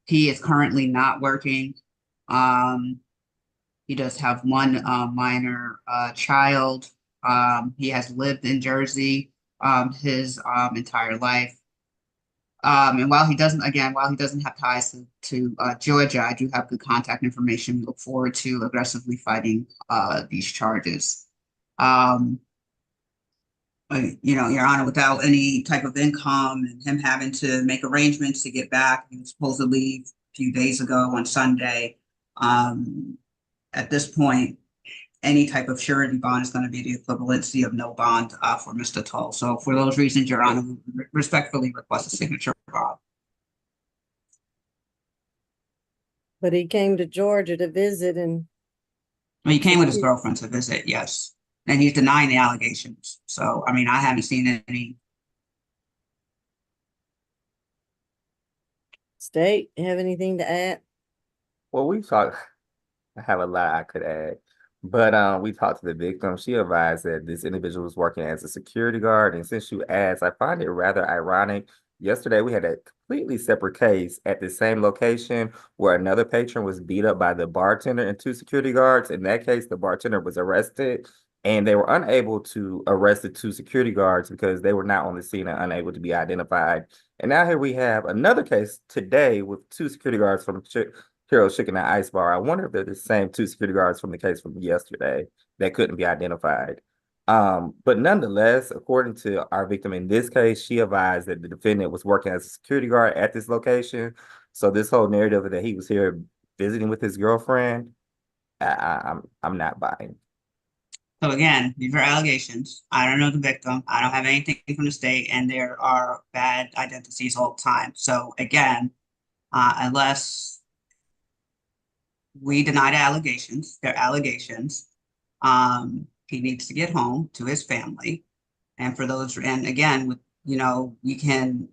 He is currently not working. He does have one minor child. He has lived in Jersey his entire life. And while he doesn't have ties to Georgia, I do have good contact information. We look forward to aggressively fighting these charges. Your Honor, without any type of income and him having to make arrangements to get back, he was supposed to leave a few days ago on Sunday. At this point, any type of surety bond is going to be the equivalency of no bond for Mr. Tull. So for those reasons, Your Honor, we respectfully request a signature bond. But he came to Georgia to visit and Well, he came with his girlfriend to visit, yes. And he's denying the allegations. So, I mean, I haven't seen any. State, have anything to add? Well, we talked. I have a lot I could add, but we talked to the victim. She advised that this individual was working as a security guard, and since you asked, I find it rather ironic. Yesterday, we had a completely separate case at the same location where another patron was beat up by the bartender and 2 security guards. In that case, the bartender was arrested, and they were unable to arrest the 2 security guards because they were not on the scene and unable to be identified. And now here we have another case today with 2 security guards from Harold's Chicken and Ice Bar. I wonder if they're the same 2 security guards from the case from yesterday that couldn't be identified. But nonetheless, according to our victim in this case, she advised that the defendant was working as a security guard at this location. So this whole narrative that he was here visiting with his girlfriend, I'm not buying. So again, these are allegations. I don't know the victim. I don't have anything from the state, and there are bad identities all the time. So again, unless we deny the allegations, they're allegations. He needs to get home to his family. And for those, and again, with, we can,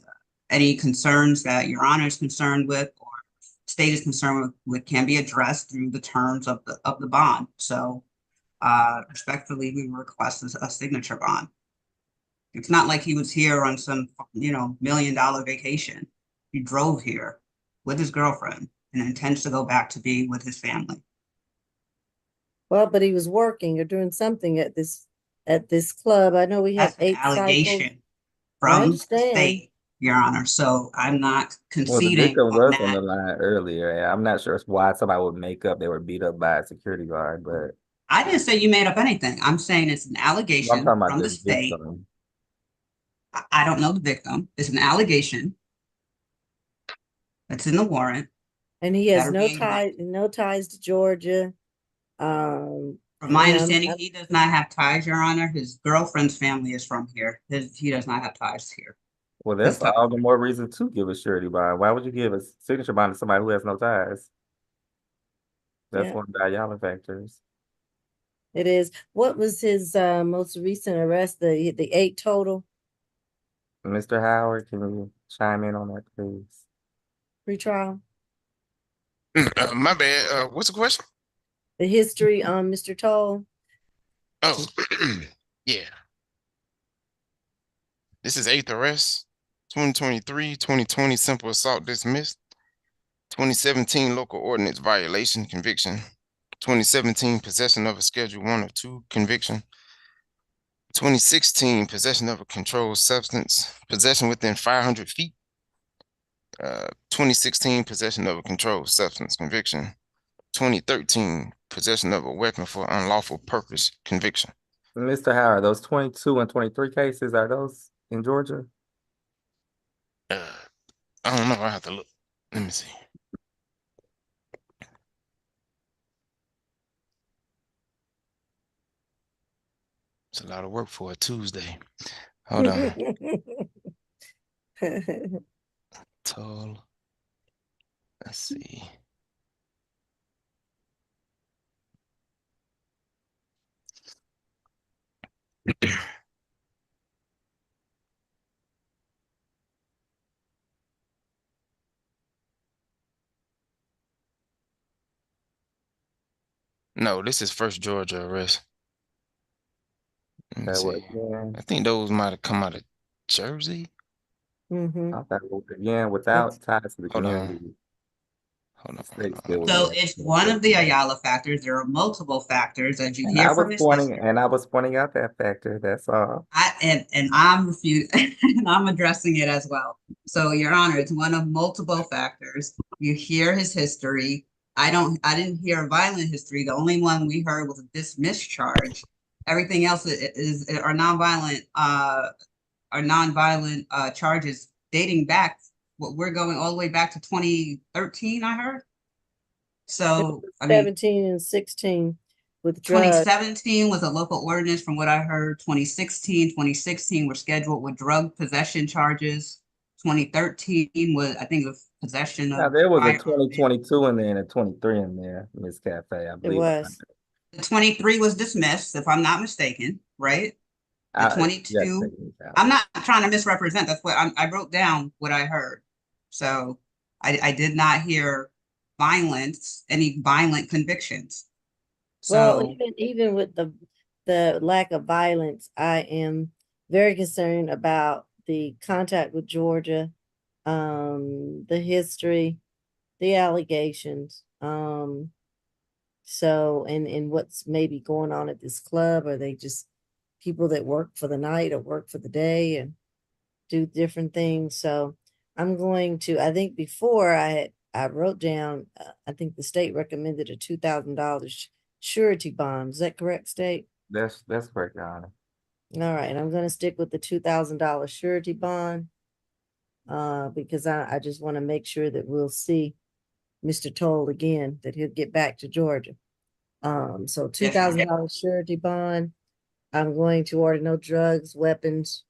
any concerns that Your Honor is concerned with or state is concerned with can be addressed through the terms of the bond. So respectfully, we request a signature bond. It's not like he was here on some, $1 million vacation. He drove here with his girlfriend and intends to go back to be with his family. Well, but he was working or doing something at this club. I know we have That's an 8 cycles. allegation from the state, Your Honor. So I'm not Well, the conceding victim on was on that. the line earlier, and I'm not sure why somebody would make up they were beat up by a security guard, but I didn't say you made up anything. I'm saying it's an I'm allegation talking about from the the state. victim. I don't know the victim. It's an allegation. It's in the warrant. And he has That'll no be- ties to Georgia. From my understanding, he does not have ties, Your Honor. His girlfriend's family is from here. He does not have ties here. Well, that's all the more reason to give a surety bond. Why would you give a signature bond to somebody who has no ties? That's Yeah. one of the Ayala factors. It is. What was his most recent arrest? The 8 total? Mr. Howard, can you chime in on that, please? Pretrial. My bad. What's the question? The history, Mr. Toll. Oh, yeah. This is eighth arrest. 2023, 2020 simple assault dismissed. 2017 local ordinance violation conviction. 2017 possession of a Schedule 1 or 2 conviction. 2016 possession of a controlled substance, possession within 500 feet. 2016 possession of a controlled substance conviction. 2013 possession of a weapon for unlawful purpose conviction. Mr. Howard, those 22 and 23 cases, are those in Georgia? I don't know. I have to look. Let me see. It's a lot of work for a Tuesday. Hold on. Total. Let's see. No, this is first Georgia arrest. Let me see. I think those might have come out of Jersey. Mm-hmm. Okay, well, again, without ties to the Hold on. community. Hold on. States still would So be it's one of the Ayala factors. There are multiple factors, as you And hear I from was his pointing, history. and I was pointing out that factor. That's all. And I'm and I'm addressing it as well. So, Your Honor, it's one of multiple factors. You hear his history. I didn't hear a violent history. The only one we heard was a dismissed charge. Everything else are nonviolent charges dating back. We're going all the way back to 2013, I heard. So, I mean, 17 and 16 with drugs. 2017 was a local ordinance from what I heard. 2016 were scheduled with drug possession charges. 2013 was, I think, of possession Now of there was a firearm. 2022 in there and a 23 in there, Miss Cafe, I It believe. was. The 23 was dismissed, if I'm not mistaken, right? The Yes, 22, taking it out. I'm not trying to misrepresent. That's what I wrote down what I heard. So I did not hear any violent convictions. Well, So even with the lack of violence, I am very concerned about the contact with Georgia, the history, the allegations. So and what's maybe going on at this club? Are they just people that work for the night or work for the day and do different things? So I'm going to, I think before I wrote down, I think the state recommended a $2,000 surety bond. Is that correct, state? That's correct, Your Honor. All right, I'm gonna stick with the $2,000 surety bond. Because I just want to make sure that we'll see Mr. Toll again, that he'll get back to Georgia. So $2,000 surety bond. I'm going to order no drugs, weapons,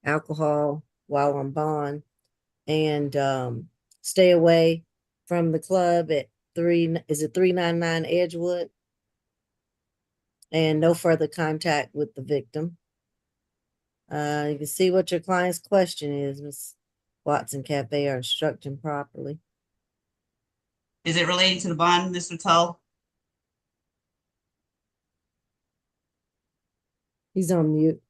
alcohol while on bond, and stay away from the club at 399 Edgewood, and no further contact with the victim. You can see what your client's question is, Ms. Watson Cafe, are instructing properly. is it related to the bond, Mr. Tull? He's on mute.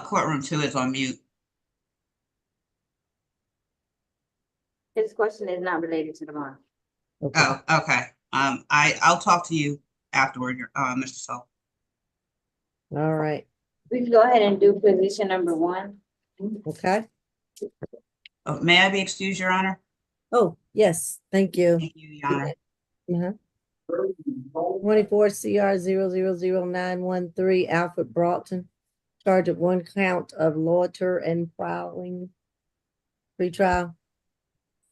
Courtroom 2 is on mute. His question is not related to the bond. Okay. Oh, okay. I'll talk to you afterward, Mr. Tull. All right. We can go ahead and do position number 1. Okay. Oh, may I be excused, Your Honor? Oh, yes. Thank you. Thank you, Your Honor. 24 CR 0000913 Alfred Broughton, charge of 1 count of loiter and prowling. Pretrial.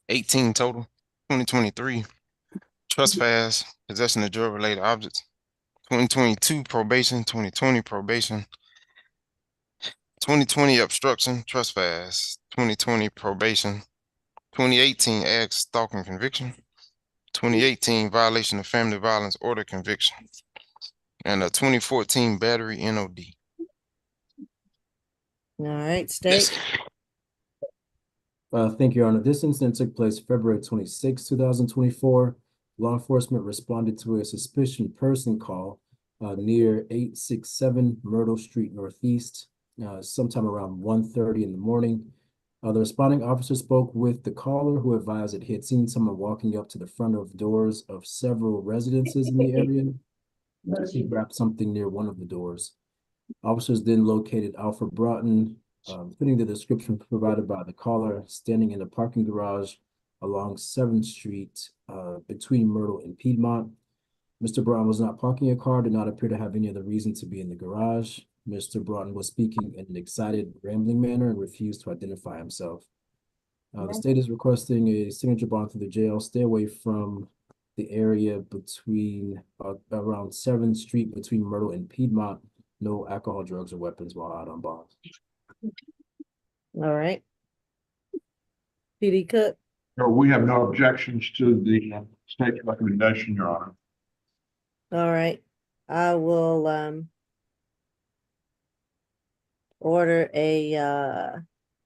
18 total. 2023 trespass, possession of drug-related objects. 2022 probation, 2020 probation. 2020 obstruction, trespass. 2020 probation. 2018 ag stalking conviction. 2018 violation of family violence order conviction. And a 2014 battery NOD. All right, State. Thank you, Your Honor. This incident took place February 26, 2024. Law enforcement responded to a suspicious person call near 867 Myrtle Street Northeast, sometime around 1:30 in the morning. The responding officer spoke with the caller, who advised that he had seen someone walking up to the front of doors of several residences in the area. He grabbed something near one of the doors. Officers then located Alfred Broughton, fitting the description provided by the caller, standing in a parking garage along 7th Street between Myrtle and Piedmont. Mr. Broughton was not parking a car, did not appear to have any other reason to be in the garage. Mr. Broughton was speaking in an excited, rambling manner and refused to identify himself. The state is requesting a signature bond through the jail. Stay away from the area between around 7th Street between Myrtle and Piedmont. No alcohol, drugs, or weapons while out on bond. All right. PD Cook. No, we have no objections to the state's recommendation, Your Honor. All right. I will order a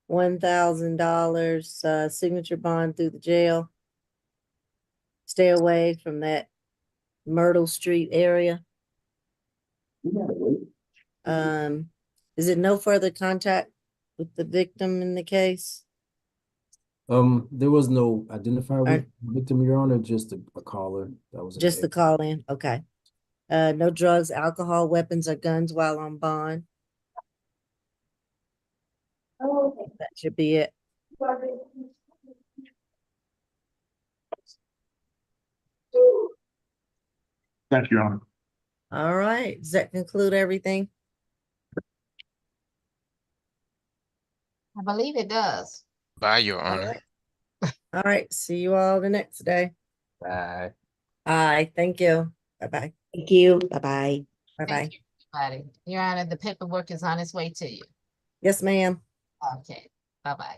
$1,000 signature bond through the jail. Stay away from that Myrtle Street area. Is it no further contact with the victim in the case? There was no identifier victim, Your Honor, just a caller that was Just the call in, okay. No drugs, alcohol, weapons, or guns while on bond. That should be it. Thank you, Your Honor. All right, does that conclude everything? I believe it does. By Your Honor. All right, see you all the next day. Bye. Bye, thank you. Bye-bye. Thank you. Bye-bye. Bye-bye. Thank you, everybody. Your Honor, the paperwork is on its way to you. Yes, ma'am. Okay, bye-bye.